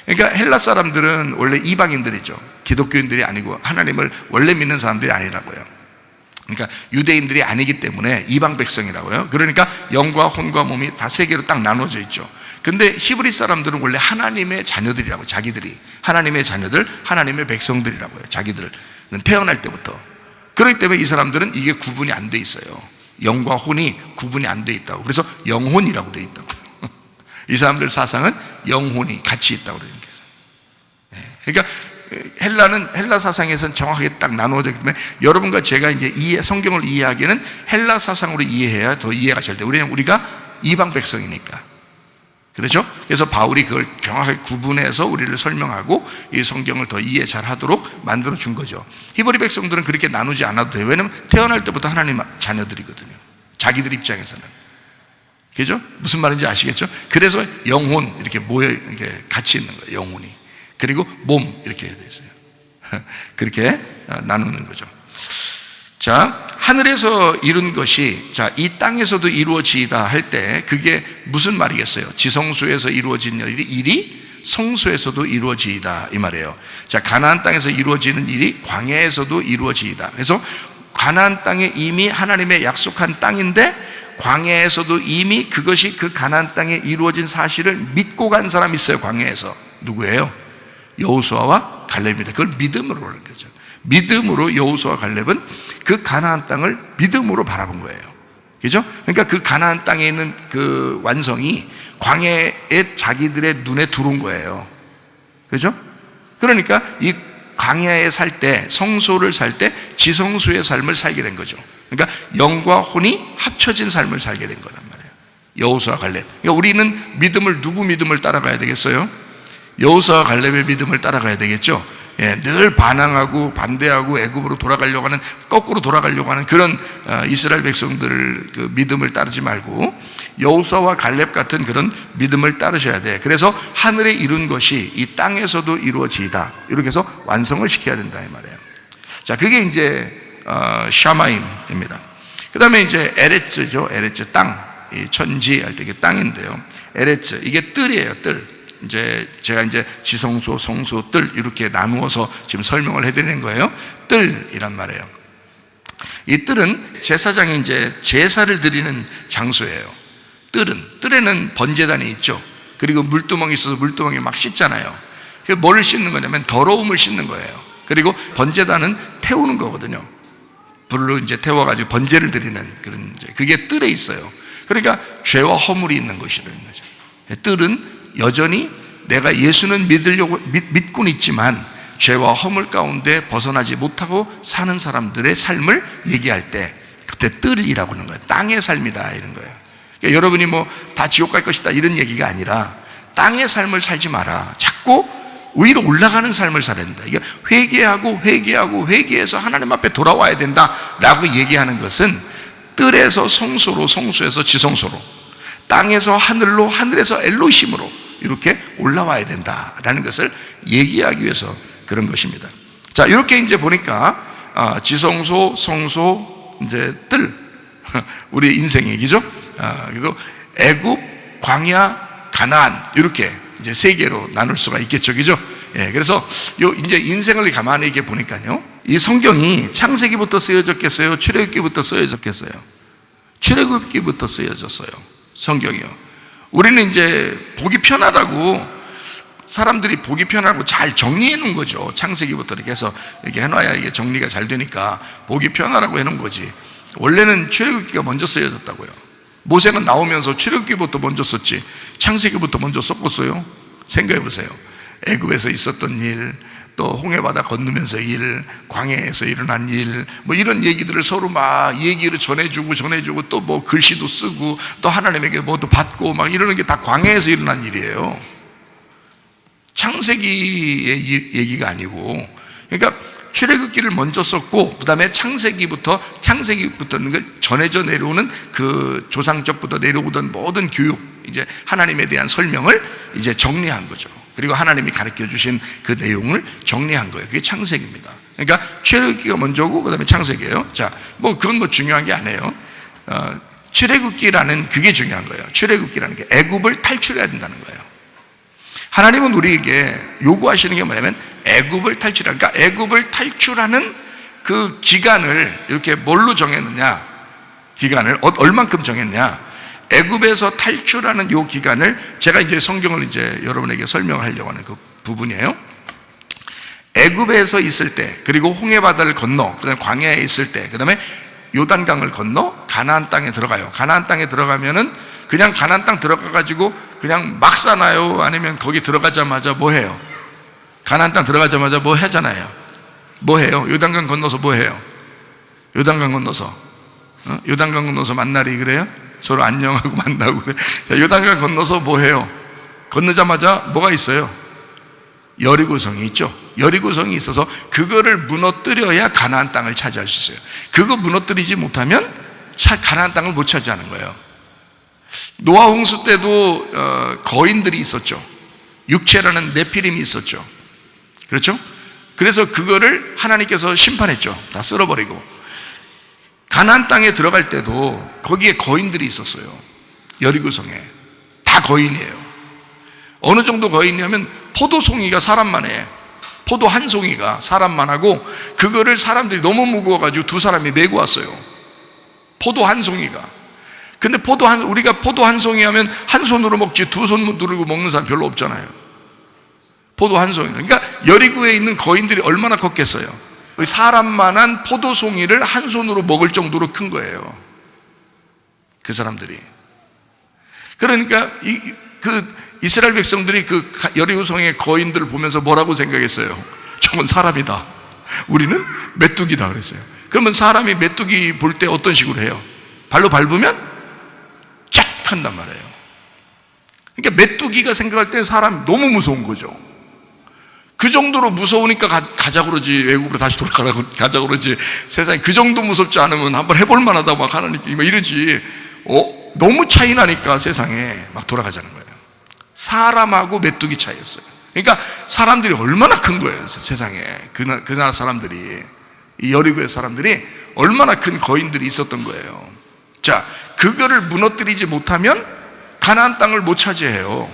그러니까 헬라 사람들은 원래 이방인들이죠. 기독교인들이 아니고 하나님을 원래 믿는 사람들이 아니라고요. 그러니까 유대인들이 아니기 때문에 이방 백성이라고요. 그러니까 영과 혼과 몸이 다 세 개로 딱 나눠져 있죠. 근데 히브리 사람들은 원래 하나님의 자녀들이라고, 자기들이 하나님의 자녀들, 하나님의 백성들이라고요. 자기들은 태어날 때부터. 그렇기 때문에 이 사람들은 이게 구분이 안 돼 있어요. 영과 혼이 구분이 안 돼 있다고. 그래서 영혼이라고 돼 있다고. 이 사람들 사상은 영혼이 같이 있다고 그러는 거예요. 그러니까 헬라 사상에서는 정확하게 딱 나누어져 있기 때문에 여러분과 제가 이제 성경을 이해하기에는 헬라 사상으로 이해해야 더 이해가 잘 돼요. 왜냐하면 우리가 이방 백성이니까. 그렇죠? 그래서 바울이 그걸 정확하게 구분해서 우리를 설명하고 이 성경을 더 이해 잘 하도록 만들어 준 거죠. 히브리 백성들은 그렇게 나누지 않아도 돼요. 왜냐하면 태어날 때부터 하나님 자녀들이거든요. 자기들 입장에서는. 그죠? 무슨 말인지 아시겠죠? 그래서 영혼 이렇게 이렇게 같이 있는 거예요. 영혼이. 그리고 몸 이렇게 되어 있어요. 그렇게 나누는 거죠. 자, 하늘에서 이룬 것이 이 땅에서도 이루어지다 할 때 그게 무슨 말이겠어요? 지성소에서 이루어진 일이 성소에서도 이루어지이다 이 말이에요. 자, 가나안 땅에서 이루어지는 일이 광야에서도 이루어지이다. 그래서 가나안 땅에 이미 하나님의 약속한 땅인데 광야에서도 이미 그것이 그 가나안 땅에 이루어진 사실을 믿고 간 사람이 있어요. 광야에서. 누구예요? 여호수아와 갈렙입니다. 그걸 믿음으로 하는 거죠. 믿음으로 여호수아와 갈렙은 그 가나안 땅을 믿음으로 바라본 거예요. 그죠? 그러니까 그 가나안 땅에 있는 그 완성이 광야에 자기들의 눈에 들어온 거예요. 그죠? 그러니까 이 광야에 살 때, 성소를 살 때 지성소의 삶을 살게 된 거죠. 그러니까 영과 혼이 합쳐진 삶을 살게 된 거란 말이에요. 여호수아와 갈렙. 그러니까 우리는 누구 믿음을 따라가야 되겠어요? 여호수아와 갈렙의 믿음을 따라가야 되겠죠. 늘 반항하고 반대하고 애굽으로 돌아가려고 하는, 거꾸로 돌아가려고 하는 그런 이스라엘 백성들 그 믿음을 따르지 말고 여호수아와 갈렙 같은 그런 믿음을 따르셔야 돼. 그래서 하늘에 이룬 것이 이 땅에서도 이루어지이다. 이렇게 해서 완성을 시켜야 된다 이 말이에요. 자, 그게 이제 샤마임입니다. 그 다음에 이제 에레츠죠. 에레츠, 땅. 이 천지 할 때 이게 땅인데요. 에레츠, 이게 뜰이에요. 뜰. 이제 제가 이제 지성소, 성소, 뜰 이렇게 나누어서 지금 설명을 해드리는 거예요. 뜰이란 말이에요. 이 뜰은 제사장이 이제 제사를 드리는 장소예요. 뜰에는 번제단이 있죠. 그리고 물두멍이 있어서 물두멍에 막 씻잖아요. 뭘 씻는 거냐면 더러움을 씻는 거예요. 그리고 번제단은 태우는 거거든요. 불로 이제 태워가지고 번제를 드리는 그런, 이제 그게 뜰에 있어요. 그러니까 죄와 허물이 있는 것이라는 거죠. 뜰은 여전히 내가 예수는 믿고는 있지만 죄와 허물 가운데 벗어나지 못하고 사는 사람들의 삶을 얘기할 때 그때 뜰이라고 하는 거예요. 땅의 삶이다 이런 거예요. 그러니까 여러분이 뭐 다 지옥 갈 것이다 이런 얘기가 아니라 땅의 삶을 살지 마라. 자꾸 위로 올라가는 삶을 살아야 된다. 이게 회개해서 하나님 앞에 돌아와야 된다라고 얘기하는 것은 뜰에서 성소로, 성소에서 지성소로, 땅에서 하늘로, 하늘에서 엘로힘으로 이렇게 올라와야 된다라는 것을 얘기하기 위해서 그런 것입니다. 자, 이렇게 이제 보니까 지성소, 성소, 이제 뜰, 우리 인생 얘기죠. 그래서 애굽, 광야, 가나안 이렇게 이제 세 개로 나눌 수가 있겠죠, 그죠? 예, 그래서 이제 인생을 가만히 이렇게 보니까요, 이 성경이 창세기부터 쓰여졌겠어요? 출애굽기부터 쓰여졌겠어요? 출애굽기부터 쓰여졌어요. 성경이요. 우리는 이제 보기 편하다고, 사람들이 보기 편하고 잘 정리해 놓은 거죠. 창세기부터 이렇게 해서 이렇게 해놔야 이게 정리가 잘 되니까 보기 편하라고 해놓은 거지. 원래는 출애굽기가 먼저 쓰여졌다고요. 모세는 나오면서 출애굽기부터 먼저 썼지 창세기부터 먼저 썼겠어요? 생각해 보세요. 애굽에서 있었던 일, 또 홍해바다 건너면서 일, 광야에서 일어난 일, 뭐 이런 얘기들을 서로 막 얘기를 전해주고 또 뭐 글씨도 쓰고 또 하나님에게 뭐도 받고 막 이러는 게 다 광야에서 일어난 일이에요. 창세기의 얘기가 아니고, 그러니까 출애굽기를 먼저 썼고 그 다음에 창세기부터는 그 전해져 내려오는 그 조상적부터 내려오던 모든 교육, 이제 하나님에 대한 설명을 이제 정리한 거죠. 그리고 하나님이 가르쳐 주신 그 내용을 정리한 거예요. 그게 창세기입니다. 그러니까 출애굽기가 먼저고 그 다음에 창세기예요. 자, 뭐 그건 뭐 중요한 게 아니에요. 출애굽기라는 그게 중요한 거예요. 출애굽기라는 게 애굽을 탈출해야 된다는 거예요. 하나님은 우리에게 요구하시는 게 뭐냐면 애굽을 탈출하는, 그러니까 애굽을 탈출하는 그 기간을 이렇게 뭘로 정했느냐, 기간을 얼만큼 정했냐, 애굽에서 탈출하는 요 기간을 제가 이제 성경을 이제 여러분에게 설명하려고 하는 그 부분이에요. 애굽에서 있을 때, 그리고 홍해바다를 건너, 그다음에 광야에 있을 때, 그다음에 요단강을 건너 가나안 땅에 들어가요. 가나안 땅에 들어가면은 그냥 가나안 땅 들어가 가지고 그냥 막 사나요? 아니면 거기 들어가자마자 뭐 해요? 가나안 땅 들어가자마자 뭐 하잖아요. 뭐 해요? 요단강 건너서 뭐 해요? 요단강 건너서 요단강 건너서 만나리 그래요? 서로 안녕하고 만나고 그래. 자, 요단강 건너서 뭐 해요? 건너자마자 뭐가 있어요? 여리고성이 있죠. 여리고성이 있어서 그거를 무너뜨려야 가나안 땅을 차지할 수 있어요. 그거 무너뜨리지 못하면 가나안 땅을 못 차지하는 거예요. 노아 홍수 때도 거인들이 있었죠. 육체라는 네피림이 있었죠. 그렇죠? 그래서 그거를 하나님께서 심판했죠. 다 쓸어버리고. 가나안 땅에 들어갈 때도 거기에 거인들이 있었어요. 여리고성에 다 거인이에요. 어느 정도 거인이냐면 포도송이가 사람만 해. 포도 한 송이가 사람만 하고, 그거를 사람들이 너무 무거워가지고 두 사람이 메고 왔어요. 포도 한 송이가. 근데 우리가 포도 한 송이 하면 한 손으로 먹지 두 손 누르고 먹는 사람 별로 없잖아요. 포도 한 송이. 그러니까 여리고에 있는 거인들이 얼마나 컸겠어요. 사람만한 포도송이를 한 손으로 먹을 정도로 큰 거예요. 그 사람들이. 그러니까 이스라엘 백성들이 그 여리고성의 거인들을 보면서 뭐라고 생각했어요? 저건 사람이다. 우리는 메뚜기다 그랬어요. 그러면 사람이 메뚜기 볼 때 어떤 식으로 해요? 발로 밟으면 쫙 한단 말이에요. 그러니까 메뚜기가 생각할 때 사람 너무 무서운 거죠. 그 정도로 무서우니까 가자 그러지. 외국으로 다시 돌아가라고 가자 그러지. 세상에 그 정도 무섭지 않으면 한번 해볼 만하다 막 하나님께 막 이러지. 너무 차이 나니까 세상에 막 돌아가자는 거예요. 사람하고 메뚜기 차이였어요. 그러니까 사람들이 얼마나 큰 거예요. 세상에 그 나라 사람들이, 이 여리고의 사람들이 얼마나 큰 거인들이 있었던 거예요. 자, 그거를 무너뜨리지 못하면 가나안 땅을 못 차지해요.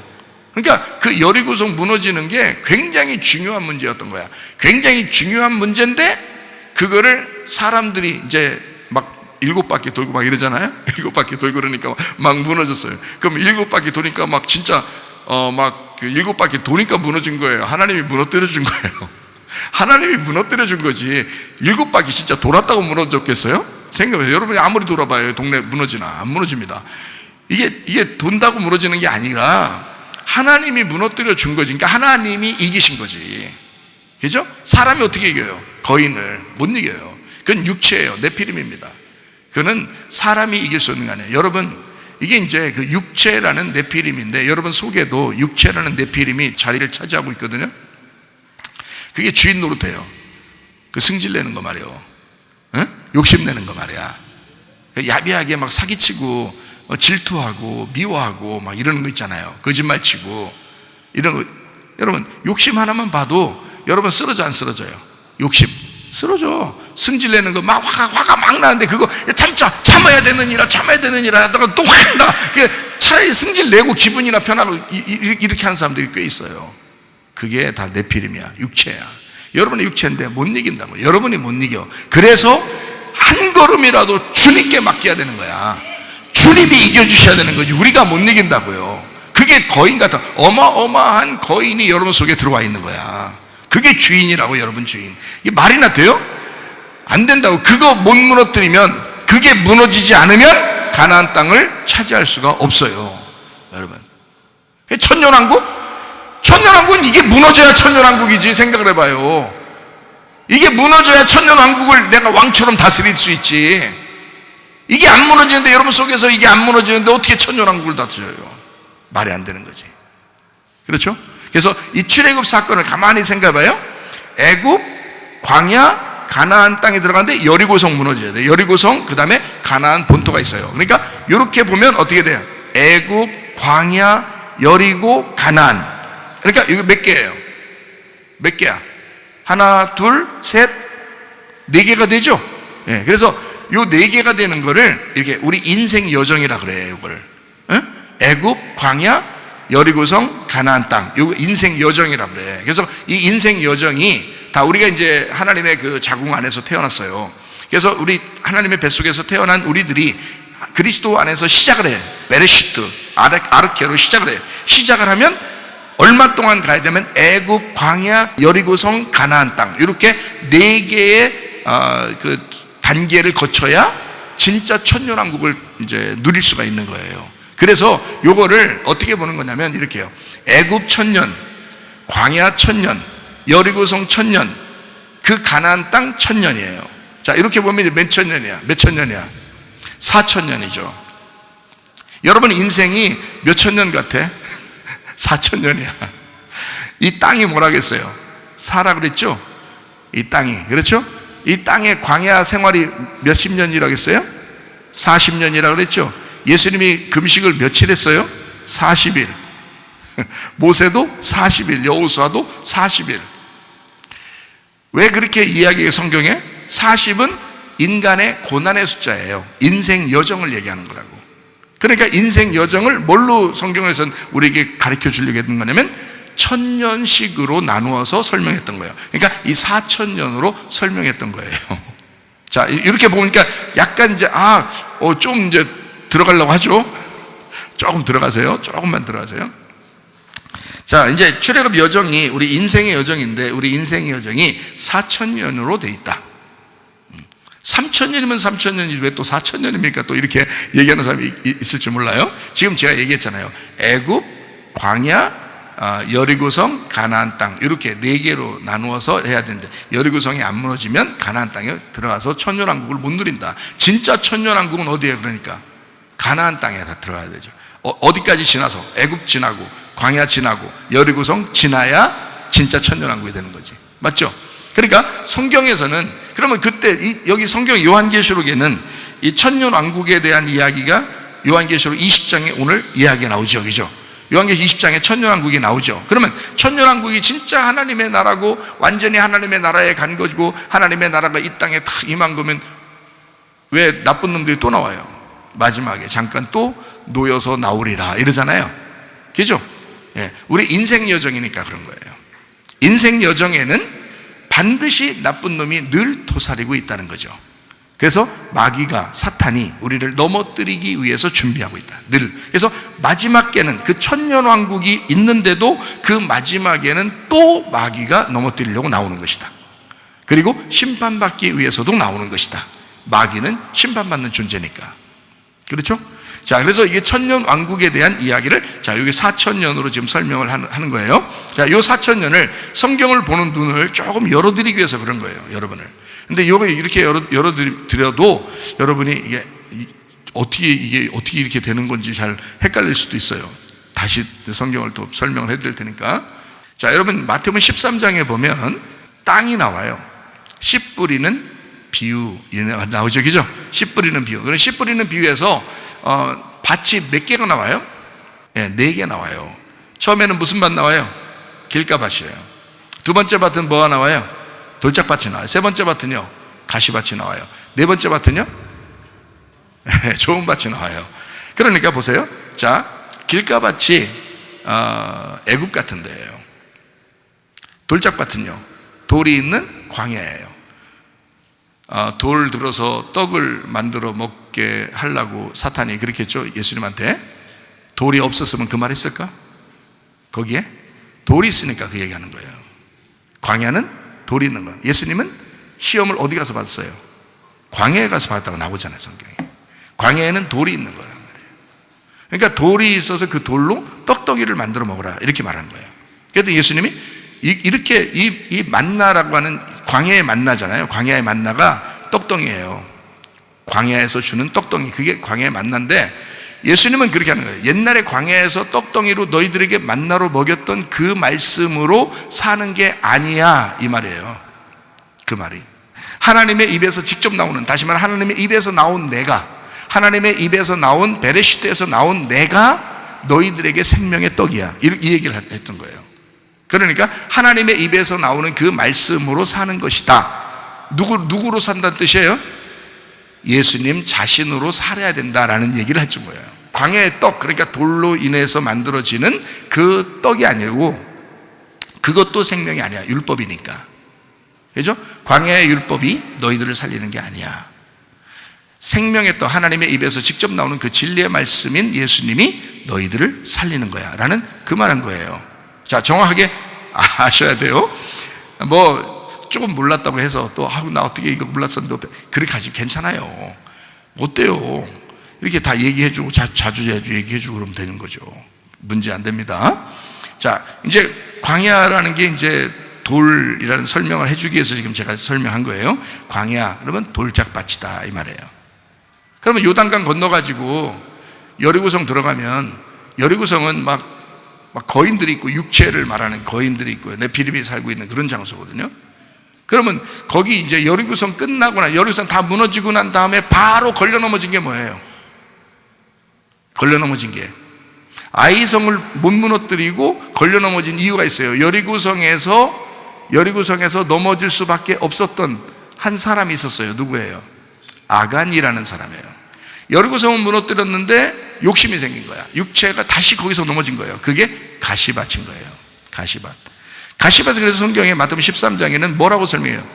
그러니까 그 여리고성 무너지는 게 굉장히 중요한 문제였던 거야. 굉장히 중요한 문제인데 그거를 사람들이 이제 막 7바퀴 돌고 막 이러잖아요. 7바퀴 돌고 그러니까 막 무너졌어요. 그럼 7바퀴 도니까 막 진짜 막 그 7바퀴 도니까 무너진 거예요. 하나님이 무너뜨려 준 거예요. 하나님이 무너뜨려 준 거지. 7바퀴 진짜 돌았다고 무너졌겠어요? 생각해보세요. 여러분이 아무리 돌아봐요. 동네 무너지나? 안 무너집니다. 이게 돈다고 무너지는 게 아니라 하나님이 무너뜨려 준 거지. 그러니까 하나님이 이기신 거지. 그죠? 사람이 어떻게 이겨요? 거인을 못 이겨요. 그건 육체예요. 네피림입니다. 그거는 사람이 이길 수 없는 거 아니에요. 여러분, 이게 이제 그 육체라는 네피림인데 여러분 속에도 육체라는 네피림이 자리를 차지하고 있거든요. 그게 주인 노릇해요. 그 승질내는 거 말이에요. 응? 욕심내는 거 말이야. 야비하게 막 사기치고 질투하고 미워하고 막 이러는 거 있잖아요. 거짓말치고 이런 거. 여러분 욕심 하나만 봐도 여러분 쓰러져 안 쓰러져요? 욕심 쓰러져. 승질내는 거 막 화가 막 나는데 그거 참아야 되느니라 하다가 또 확 나. 차라리 승질내고 기분이나 편하고 이렇게 하는 사람들이 꽤 있어요. 그게 다 네피림이야. 육체야. 여러분의 육체인데 못 이긴다고. 여러분이 못 이겨. 그래서 한 걸음이라도 주님께 맡겨야 되는 거야. 주님이 이겨주셔야 되는 거지. 우리가 못 이긴다고요. 그게 거인 같은 어마어마한 거인이 여러분 속에 들어와 있는 거야. 그게 주인이라고. 여러분 주인. 이게 말이나 돼요? 안 된다고. 그거 못 무너뜨리면, 그게 무너지지 않으면 가나안 땅을 차지할 수가 없어요. 여러분, 천년왕국은 이게 무너져야 천년왕국이지. 생각을 해봐요. 이게 무너져야 천년왕국을 내가 왕처럼 다스릴 수 있지. 이게 안 무너지는데, 여러분 속에서 이게 안 무너지는데 어떻게 천년왕국을 다스려요? 말이 안 되는 거지. 그렇죠? 그래서 이 출애굽 사건을 가만히 생각해봐요. 애굽, 광야, 가나안 땅에 들어가는데 여리고성 무너져야 돼요. 여리고성, 그 다음에 가나안 본토가 있어요. 그러니까 이렇게 보면 어떻게 돼요? 애굽, 광야, 여리고, 가나안. 그러니까 이거 몇 개예요? 몇 개야? 하나, 둘, 셋, 네 개가 되죠? 예, 그래서 요 네 개가 되는 거를 이렇게 우리 인생 여정이라 그래요. 이걸 애굽, 광야, 여리고성, 가나안 땅, 요 인생 여정이라 그래. 그래서 이 인생 여정이 다 우리가 이제 하나님의 그 자궁 안에서 태어났어요. 그래서 우리 하나님의 뱃속에서 태어난 우리들이 그리스도 안에서 시작을 해. 베레시트, 아르케로 시작을 해. 시작을 하면 얼마 동안 가야 되면 애굽, 광야, 여리고성, 가나안 땅, 이렇게 네 개의 그 단계를 거쳐야 진짜 천년왕국을 이제 누릴 수가 있는 거예요. 그래서 요거를 어떻게 보는 거냐면 이렇게요. 애굽 천년, 광야 천년, 여리고성 천년, 그 가나안 땅 천년이에요. 자, 이렇게 보면 이제 몇 천년이야? 4천년이죠. 여러분 인생이 몇 천년 같아? 4천년이야. 이 땅이 뭐라겠어요? 사라 그랬죠? 이 땅이. 그렇죠? 이 땅의 광야 생활이 몇십 년이라고 했어요? 40년이라고 그랬죠? 예수님이 금식을 며칠 했어요? 40일. 모세도 40일, 여호수아도 40일. 왜 그렇게 이야기해요? 성경에 40은 인간의 고난의 숫자예요. 인생 여정을 얘기하는 거라고. 그러니까 인생 여정을 뭘로 성경에서는 우리에게 가르쳐 주려고 했던 거냐면 천년식으로 나누어서 설명했던 거예요. 그러니까 이 4천년으로 설명했던 거예요. 자, 이렇게 보니까 약간 이제 좀 이제 들어가려고 하죠. 조금 들어가세요. 조금만 들어가세요. 자, 이제 출애굽 여정이 우리 인생의 여정인데, 우리 인생의 여정이 4천년으로 돼 있다. 3천년이면 3천년이지 왜 또 4천년입니까? 또 이렇게 얘기하는 사람이 있을지 몰라요. 지금 제가 얘기했잖아요. 애굽, 광야, 여리고성, 가나안 땅, 이렇게 네 개로 나누어서 해야 되는데, 여리고성이 안 무너지면 가나안 땅에 들어가서 천년왕국을 못 누린다. 진짜 천년왕국은 어디에? 그러니까 가나안 땅에 다 들어가야 되죠. 어디까지 지나서? 애굽 지나고, 광야 지나고, 여리고성 지나야 진짜 천년왕국이 되는 거지. 맞죠? 그러니까 성경에서는, 그러면 그때 여기 성경 요한계시록에는 이 천년왕국에 대한 이야기가 요한계시록 20장에 오늘 이야기가 나오죠. 그죠? 요한계시록 20장에 천년왕국이 나오죠. 그러면 천년왕국이 진짜 하나님의 나라고 완전히 하나님의 나라에 간 것이고 하나님의 나라가 이 땅에 탁 임한 거면 왜 나쁜 놈들이 또 나와요? 마지막에 잠깐 또 놓여서 나오리라 이러잖아요. 그죠? 예, 우리 인생 여정이니까 그런 거예요. 인생 여정에는 반드시 나쁜 놈이 늘 도사리고 있다는 거죠. 그래서 마귀가, 사탄이 우리를 넘어뜨리기 위해서 준비하고 있다. 늘. 그래서 마지막에는 그 천년왕국이 있는데도 그 마지막에는 또 마귀가 넘어뜨리려고 나오는 것이다. 그리고 심판받기 위해서도 나오는 것이다. 마귀는 심판받는 존재니까. 그렇죠? 자, 그래서 이게 천년왕국에 대한 이야기를, 자, 여기 4천년으로 지금 설명을 하는 거예요. 자, 요 4천년을 성경을 보는 눈을 조금 열어드리기 위해서 그런 거예요, 여러분을. 근데 이렇게 열어드려도 여러분이 이게 어떻게 이렇게 되는 건지 잘 헷갈릴 수도 있어요. 다시 성경을 또 설명을 해드릴 테니까. 자, 여러분 마태복음 13장에 보면 땅이 나와요. 씨 뿌리는 비유 나오죠, 그죠? 씨 뿌리는 비유. 그럼 씨 뿌리는 비유에서 밭이 몇 개가 나와요? 네, 4개 나와요. 처음에는 무슨 밭 나와요? 길가밭이에요. 두 번째 밭은 뭐가 나와요? 돌짝밭이 나와요. 세 번째 밭은요, 가시밭이 나와요. 네 번째 밭은요, 좋은 밭이 나와요. 그러니까 보세요. 자, 길가밭이 애굽 같은 데예요. 돌짝밭은요, 돌이 있는 광야예요. 돌 들어서 떡을 만들어 먹게 하려고 사탄이 그렇게 했죠, 예수님한테. 돌이 없었으면 그 말 했을까? 거기에 돌이 있으니까 그 얘기하는 거예요. 광야는 돌이 있는 거예요. 예수님은 시험을 어디 가서 받았어요? 광야에 가서 받았다고 나오잖아요, 성경에. 광야에는 돌이 있는 거란 말이에요. 그러니까 돌이 있어서 그 돌로 떡덩이를 만들어 먹으라 이렇게 말하는 거예요. 그래서 예수님이 이렇게 이 만나라고 하는, 광야의 만나잖아요. 광야의 만나가 떡덩이에요. 광야에서 주는 떡덩이, 그게 광야의 만나인데 예수님은 그렇게 하는 거예요. 옛날에 광야에서 떡덩이로 너희들에게 만나로 먹였던 그 말씀으로 사는 게 아니야, 이 말이에요. 그 말이 하나님의 입에서 직접 나오는, 다시 말해 하나님의 입에서 나온 내가, 하나님의 입에서 나온 베레시트에서 나온 내가 너희들에게 생명의 떡이야, 이 얘기를 했던 거예요. 그러니까 하나님의 입에서 나오는 그 말씀으로 사는 것이다. 누구로 산다는 뜻이에요? 예수님 자신으로 살아야 된다라는 얘기를 해준 거예요. 광야의 떡, 그러니까 돌로 인해서 만들어지는 그 떡이 아니고, 그것도 생명이 아니야. 율법이니까. 그죠? 광야의 율법이 너희들을 살리는 게 아니야. 생명의 떡, 하나님의 입에서 직접 나오는 그 진리의 말씀인 예수님이 너희들을 살리는 거야 라는 그 말한 거예요. 자, 정확하게 아셔야 돼요. 뭐 조금 몰랐다고 해서 또 나 어떻게 이거 몰랐었는데 어때? 그렇게 하시면 괜찮아요. 어때요? 이렇게 다 얘기해주고 자주 얘기해주고 그러면 되는 거죠. 문제 안 됩니다. 자, 이제 광야라는 게 이제 돌이라는 설명을 해주기 위해서 지금 제가 설명한 거예요. 광야 그러면 돌짝밭이다 이 말이에요. 그러면 요단강 건너가지고 여리고성 들어가면, 여리고성은 막 거인들이 있고 육체를 말하는 거인들이 있고요, 네피림이 살고 있는 그런 장소거든요. 그러면 거기 이제 여리고성 끝나거나 여리고성 다 무너지고 난 다음에 바로 걸려 넘어진 게 뭐예요? 걸려 넘어진 게 아이성을 못 무너뜨리고 걸려 넘어진 이유가 있어요. 여리고성에서 넘어질 수밖에 없었던 한 사람이 있었어요. 누구예요? 아간이라는 사람이에요. 여리고성은 무너뜨렸는데 욕심이 생긴 거야. 육체가 다시 거기서 넘어진 거예요. 그게 가시밭인 거예요. 가시밭은 그래서 성경에 마태복음 13장에는 뭐라고 설명해요?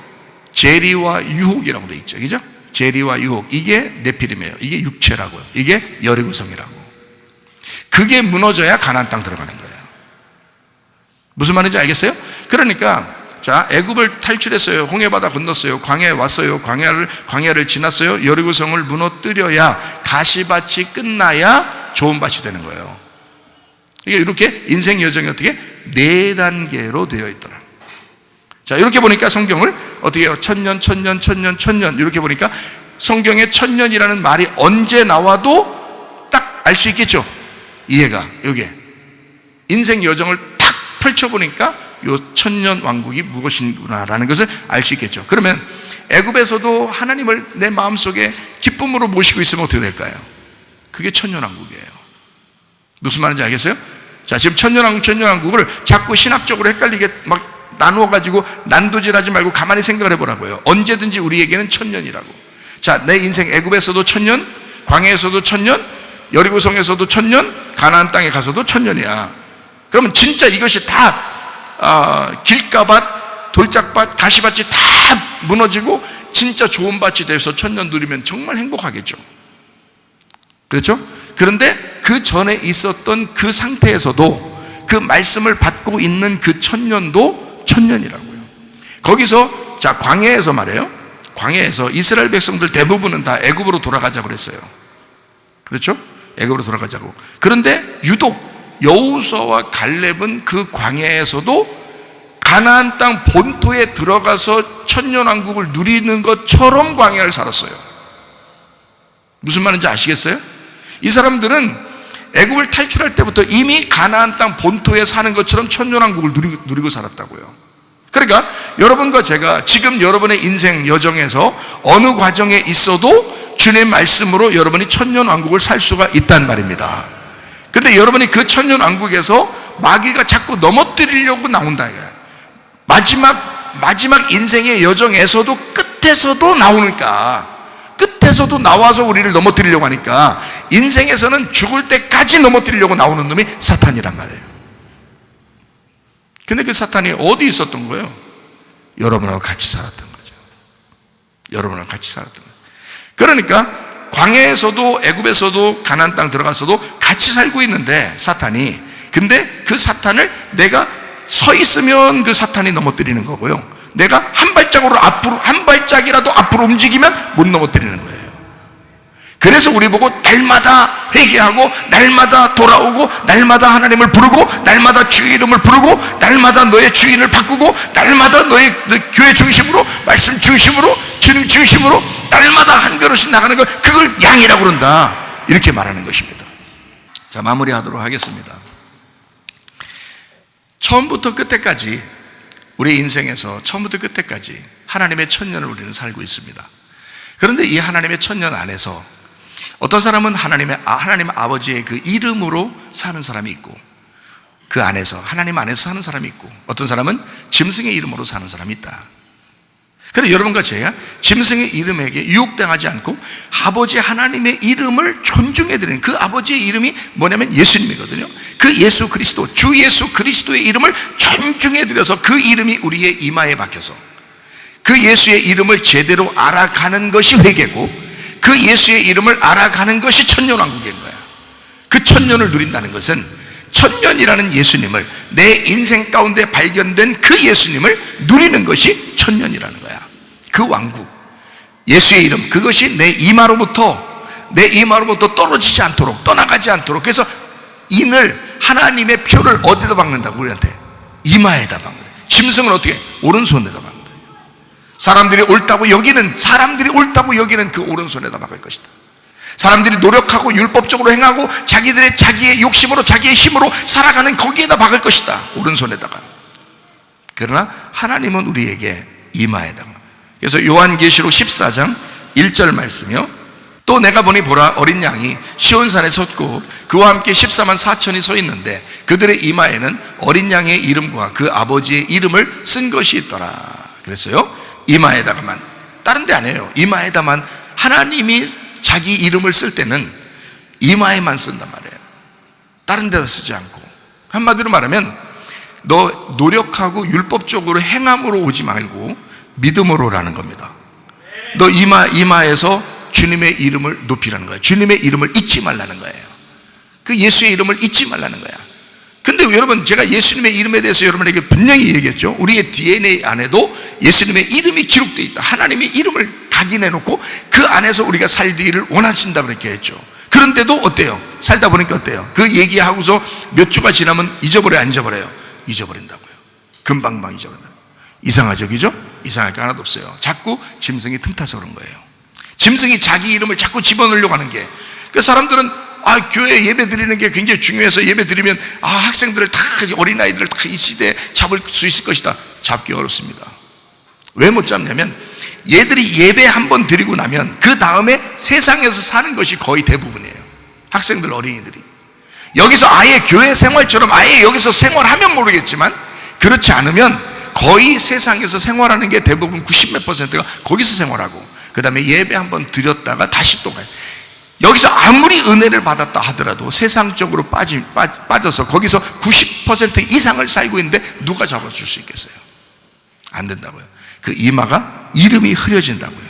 재리와 유혹이라고 되어 있죠. 그죠? 재리와 유혹, 이게 네피림이에요. 이게 육체라고요. 이게 여리고성이라고. 그게 무너져야 가나안 땅 들어가는 거예요. 무슨 말인지 알겠어요? 그러니까 자, 애굽을 탈출했어요. 홍해바다 건넜어요. 광야에 왔어요. 광야를 지났어요. 여리고성을 무너뜨려야 가시밭이 끝나야 좋은 밭이 되는 거예요. 이게 이렇게 인생 여정이 어떻게 4단계로 되어 있더라. 자, 이렇게 보니까 성경을 어떻게 해요? 천년 이렇게 보니까 성경에 천년이라는 말이 언제 나와도 딱 알 수 있겠죠. 이해가, 요게 인생 여정을 탁 펼쳐보니까 요 천년 왕국이 무엇이구나라는 것을 알 수 있겠죠. 그러면 애굽에서도 하나님을 내 마음속에 기쁨으로 모시고 있으면 어떻게 될까요? 그게 천년 왕국이에요. 무슨 말인지 알겠어요? 자, 지금 천년 왕국을 자꾸 신학적으로 헷갈리게 막 나누어가지고 난도질하지 말고 가만히 생각을 해보라고요. 언제든지 우리에게는 천년이라고. 자, 내 인생 애굽에서도 천년, 광야에서도 천년, 여리고성에서도 천년, 가나안 땅에 가서도 천년이야. 그러면 진짜 이것이 다 길가밭, 돌짝밭, 가시밭이 다 무너지고 진짜 좋은 밭이 돼서 천년 누리면 정말 행복하겠죠. 그렇죠? 그런데 그 전에 있었던 그 상태에서도 그 말씀을 받고 있는 그 천년도 천년이라고요. 거기서 자, 광야에서 말해요. 광야에서 이스라엘 백성들 대부분은 다 애굽으로 돌아가자고 그랬어요. 그렇죠? 애굽으로 돌아가자고. 그런데 유독 여호수아와 갈렙은 그 광야에서도 가나안 땅 본토에 들어가서 천년왕국을 누리는 것처럼 광야를 살았어요. 무슨 말인지 아시겠어요? 이 사람들은 애굽을 탈출할 때부터 이미 가나안 땅 본토에 사는 것처럼 천년왕국을 누리고 살았다고요. 그러니까 여러분과 제가 지금 여러분의 인생 여정에서 어느 과정에 있어도 주님의 말씀으로 여러분이 천년왕국을 살 수가 있단 말입니다. 그런데 여러분이 그 천년왕국에서 마귀가 자꾸 넘어뜨리려고 나온다 이거야. 마지막 인생의 여정에서도 끝에서도 나오니까, 끝에서도 나와서 우리를 넘어뜨리려고 하니까 인생에서는 죽을 때까지 넘어뜨리려고 나오는 놈이 사탄이란 말이에요. 근데 그 사탄이 어디 있었던 거예요? 여러분하고 같이 살았던 거죠. 여러분하고 같이 살았던 거예요. 그러니까 광야에서도 애굽에서도 가나안 땅 들어가서도 같이 살고 있는데 사탄이, 근데 그 사탄을 내가 서 있으면 그 사탄이 넘어뜨리는 거고요, 내가 한 발짝이라도 앞으로 움직이면 못 넘어뜨리는 거예요. 그래서 우리 보고 날마다 회개하고 날마다 돌아오고 날마다 하나님을 부르고 날마다 주의 이름을 부르고 날마다 너의 주인을 바꾸고 날마다 너의 교회 중심으로, 말씀 중심으로, 주님 중심으로 날마다 한 걸음씩 나가는 걸, 그걸 양이라고 그런다, 이렇게 말하는 것입니다. 자, 마무리하도록 하겠습니다. 처음부터 끝에까지, 우리 인생에서 처음부터 끝에까지 하나님의 천년을 우리는 살고 있습니다. 그런데 이 하나님의 천년 안에서 어떤 사람은 하나님 아버지의 그 이름으로 사는 사람이 있고, 그 안에서 하나님 안에서 사는 사람이 있고, 어떤 사람은 짐승의 이름으로 사는 사람이 있다. 그래서 여러분과 제가 짐승의 이름에게 유혹당하지 않고 아버지 하나님의 이름을 존중해드리는, 그 아버지의 이름이 뭐냐면 예수님이거든요. 그 예수 그리스도, 주 예수 그리스도의 이름을 존중해드려서 그 이름이 우리의 이마에 박혀서 그 예수의 이름을 제대로 알아가는 것이 회개고, 그 예수의 이름을 알아가는 것이 천년왕국인 거야. 그 천년을 누린다는 것은 천년이라는 예수님을, 내 인생 가운데 발견된 그 예수님을 누리는 것이 천년이라는 거야. 그 왕국, 예수의 이름, 그것이 내 이마로부터 떨어지지 않도록, 떠나가지 않도록. 그래서 인을, 하나님의 표를 어디다 박는다고? 우리한테 이마에다 박는 거야. 짐승은 어떻게? 오른손에다 박는 거야. 사람들이 옳다고 여기는 그 오른손에다 박을 것이다. 사람들이 노력하고 율법적으로 행하고 자기의 욕심으로, 자기의 힘으로 살아가는 거기에다 박을 것이다, 오른손에다가. 그러나 하나님은 우리에게 이마에다가. 그래서 요한계시록 14장 1절 말씀이요, 또 내가 보니 보라, 어린 양이 시온산에 섰고 그와 함께 14만 4천이 서 있는데 그들의 이마에는 어린 양의 이름과 그 아버지의 이름을 쓴 것이 있더라. 그랬어요. 이마에다가만, 다른 데 안 해요. 이마에다만, 하나님이 자기 이름을 쓸 때는 이마에만 쓴단 말이에요. 다른 데다 쓰지 않고. 한마디로 말하면 너 노력하고 율법적으로 행함으로 오지 말고 믿음으로라는 겁니다. 너 이마에서 주님의 이름을 높이라는 거예요. 주님의 이름을 잊지 말라는 거예요. 그 예수의 이름을 잊지 말라는 거야. 근데 여러분, 제가 예수님의 이름에 대해서 여러분에게 분명히 얘기했죠. 우리의 DNA 안에도 예수님의 이름이 기록되어 있다. 하나님의 이름을 각인해놓고 그 안에서 우리가 살기를 원하신다, 그렇게 했죠. 그런데도 어때요? 살다 보니까 어때요? 그 얘기하고서 몇 주가 지나면 잊어버려요, 안 잊어버려요? 잊어버린다고요. 금방 잊어버린다. 이상하죠, 그죠? 이상할 게 하나도 없어요. 자꾸 짐승이 틈타서 그런 거예요. 짐승이 자기 이름을 자꾸 집어넣으려고 하는 게, 그 사람들은 교회 예배 드리는 게 굉장히 중요해서 예배 드리면 학생들을 다, 어린아이들을 다 이 시대에 잡을 수 있을 것이다. 잡기 어렵습니다. 왜 못 잡냐면 얘들이 예배 한번 드리고 나면 그 다음에 세상에서 사는 것이 거의 대부분이에요. 학생들, 어린이들이 여기서 아예 교회 생활처럼 아예 여기서 생활하면 모르겠지만 그렇지 않으면 거의 세상에서 생활하는 게 대부분 90몇 %가 거기서 생활하고 그 다음에 예배 한번 드렸다가 다시 또 가요. 여기서 아무리 은혜를 받았다 하더라도 세상적으로 빠져서 거기서 90% 이상을 살고 있는데 누가 잡아줄 수 있겠어요? 안 된다고요. 그 이마가 이름이 흐려진다고요.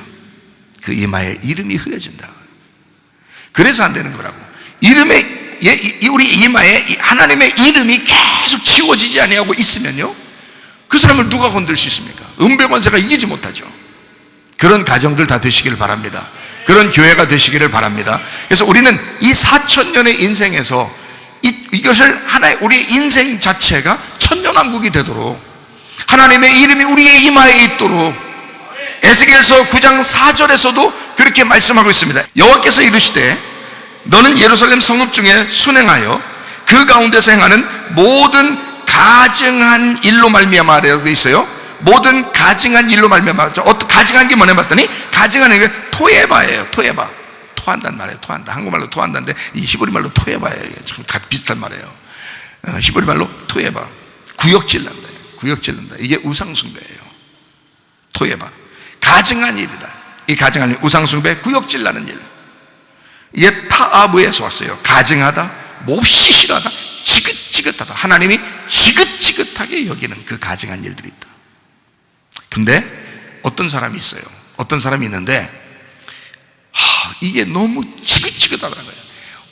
그 이마에 이름이 흐려진다고요. 그래서 안 되는 거라고. 우리 이마에 하나님의 이름이 계속 지워지지 아니하고 있으면요, 그 사람을 누가 건들 수 있습니까? 은배권세가 이기지 못하죠. 그런 가정들 다 되시길 바랍니다. 그런 교회가 되시기를 바랍니다. 그래서 우리는 이 4000년의 인생에서 이것을 하나의 우리의 인생 자체가 천년왕국이 되도록 하나님의 이름이 우리의 이마에 있도록 에스겔서 9장 4절에서도 그렇게 말씀하고 있습니다. 여호와께서 이르시되 너는 예루살렘 성읍 중에 순행하여 그 가운데서 행하는 모든 가증한 일로 말미암아라고 되어 있어요. 모든 가증한 일로 말미암아. 가증한 게 뭐냐 봤더니 가증한 게 토에바예요. 토에바. 토한단 말이에요. 토한다. 한국말로 토한다인데 이 히브리 말로 토에바예요. 참 비슷한 말이에요. 히브리 말로 토에바. 구역질난다. 구역질난다. 이게 우상숭배예요. 토에바. 가증한 일이다. 이 가증한 일, 우상숭배, 구역질나는 일. 이게 타아브에서 왔어요. 가증하다, 몹시 싫어하다, 지긋지긋하다. 하나님이 지긋지긋하게 여기는 그 가증한 일들이 있다. 근데 어떤 사람이 있어요. 어떤 사람이 있는데 이게 너무 지긋지긋하다는 거예요.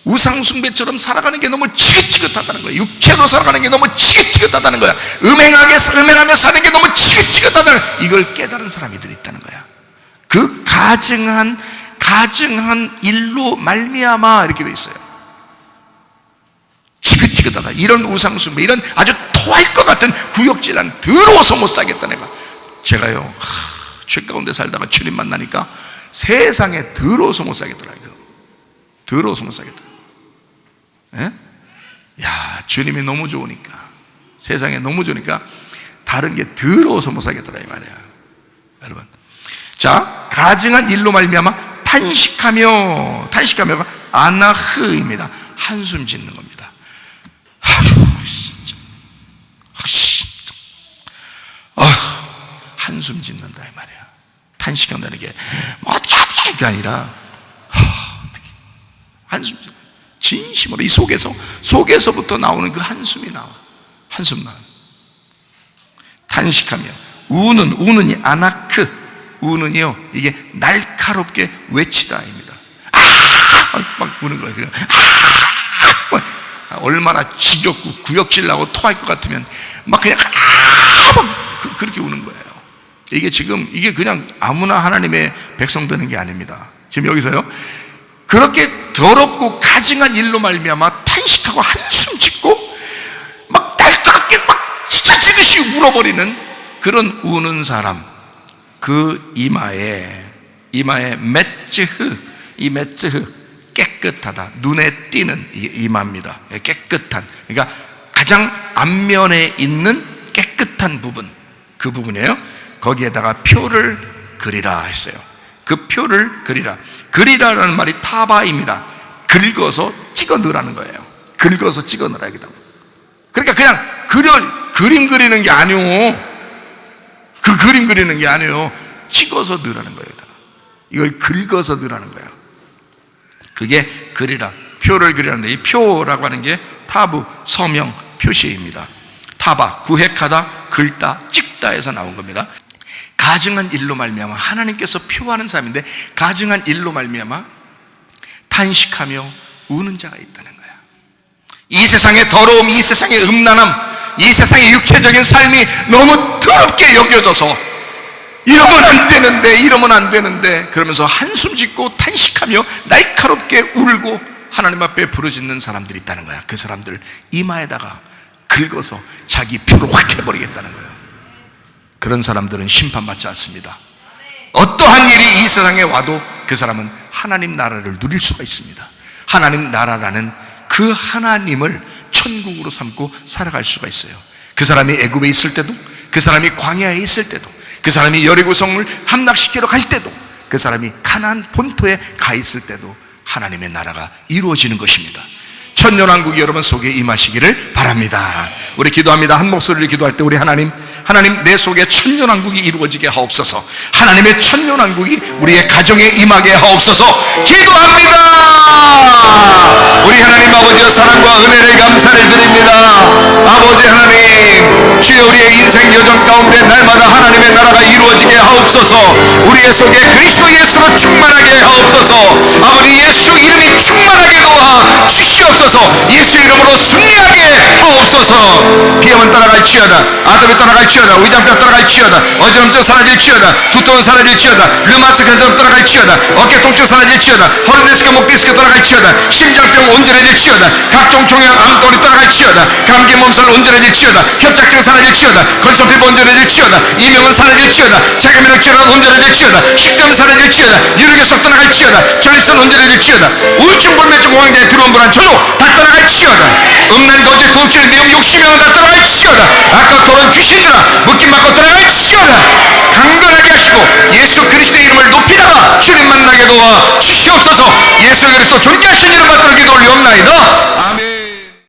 우상숭배처럼 살아가는 게 너무 지긋지긋하다는 거예요. 육체로 살아가는 게 너무 지긋지긋하다는 거야. 음행하며 사는 게 너무 지긋지긋하다는 거야. 이걸 깨달은 사람들이 있다는 거야. 그 가증한 일로 말미암아 이렇게 돼 있어요. 지긋지긋하다. 이런 우상숭배, 이런 아주 토할 것 같은 구역질한 더러워서 못 살겠다. 제가요 죄 가운데 살다가 주님 만나니까 세상에 더러워서 못 살겠더라. 이거 더러워서 못 살겠다. 예? 야, 주님이 너무 좋으니까, 세상에 너무 좋으니까 다른 게 더러워서 못 살겠더라 이 말이야. 여러분, 자, 가증한 일로 말미암아 탄식하며가 아나흐입니다. 한숨 짓는 겁니다. 진짜. 한숨 짓는다 이 말이야. 탄식한다는 게 어떻게 이게 아니라 한숨 짓는, 진심으로 이 속에서부터 나오는 그 한숨이 나와. 한숨 나와. 탄식하며 우는이 아나크. 우는이요, 이게 날카롭게 외치다입니다. 막 우는 거예요. 그냥 얼마나 지겹고 구역질 나고 토할 것 같으면 막 그냥 그렇게 우는 거예요. 이게 그냥 아무나 하나님의 백성 되는 게 아닙니다. 지금 여기서요, 그렇게 더럽고 가증한 일로 말미암아 탄식하고 한숨 짓고 막 날카롭게 막 찢어지듯이 울어버리는 그런 우는 사람, 그 이마에 메츠흐, 이 메츠흐, 깨끗하다, 눈에 띄는 이마입니다. 깨끗한, 그러니까 가장 앞면에 있는 깨끗한 부분, 그 부분이에요. 거기에다가 표를 그리라 했어요. 그 표를 그리라라는 말이 타바입니다. 긁어서 찍어 넣으라는 거예요. 긁어서 찍어 넣으라. 그러니까 그냥 그림 그리는 게 아니오. 그 그림 그리는 게 아니에요. 찍어서 넣으라는 거예요. 이걸 긁어서 넣으라는 거예요. 그게 그리라, 표를 그리라는데, 이 표라고 하는 게 타부, 서명, 표시입니다. 타바, 구획하다, 긁다, 찍다에서 나온 겁니다. 가증한 일로 말미암아 하나님께서 표하는 사람인데, 가증한 일로 말미암아 탄식하며 우는 자가 있다는 거야. 이 세상의 더러움, 이 세상의 음란함, 이 세상의 육체적인 삶이 너무 더럽게 여겨져서 이러면 안 되는데 그러면서 한숨 짓고 탄식하며 날카롭게 울고 하나님 앞에 부르짖는 사람들이 있다는 거야. 그 사람들 이마에다가 긁어서 자기 표를 확 해버리겠다는 거예요. 그런 사람들은 심판받지 않습니다. 어떠한 일이 이 세상에 와도 그 사람은 하나님 나라를 누릴 수가 있습니다. 하나님 나라라는 그 하나님을 천국으로 삼고 살아갈 수가 있어요. 그 사람이 애굽에 있을 때도, 그 사람이 광야에 있을 때도, 그 사람이 여리고성을 함락시키러 갈 때도, 그 사람이 가나안 본토에 가 있을 때도 하나님의 나라가 이루어지는 것입니다. 천년왕국이 여러분 속에 임하시기를 바랍니다. 우리 기도합니다. 한 목소리를 기도할 때 우리 하나님 내 속에 천년왕국이 이루어지게 하옵소서. 하나님의 천년왕국이 우리의 가정에 임하게 하옵소서. 기도합니다. 우리 하나님 아버지의 사랑과 은혜를 감사를 드립니다. 아버지 하나님, 주여 우리의 인생 여정 가운데 날마다 하나님의 나라가 이루어지게 하옵소서. 우리의 속에 그리스도 예수로 충만하게 하옵소서. 아버지 예수 이름이 충만하게 도와 주시옵소서. 예수 이름으로 승리하게 하옵소서. 비염은 따라갈지어다, 아담이 따라갈지어다, 위장병 따라갈지어다, 어지럼증 사라질지어다, 두통은 사라질지어다, 류마티스 근성 따라갈지어다, 어깨 통증 사라질지어다, 허리 디스크, 목 디스크 따라갈지어다, 심장병 온전해질지어다, 각종 종양 암덩어리 따라갈지어다, 감기 몸살 온전해질지어다, 협착증 사라질지어다, 걸선 피부 온전해질지어다, 이명은 사라질지어다, 자기면역 질환 온전해질지어다, 식감 사라질지어다, 유력의 떠나갈지어다, 전립선 온전해질지어다, 우울증 불면증 공황장애 들어온 불안 초조 다 떠나갈지어다, 음란 거짓 도출 미움 욕심명은 다 떠나갈지어다, 아까 토론 귀신들아 묶임 받고 떠나갈지어다. 강건하게 하시고 예수 그리스도의 이름을 높이다가 주님 만나게 도와 주시옵소서. 예수 그리스도 존귀하신 이름 받들어 기도 올리옵나이다.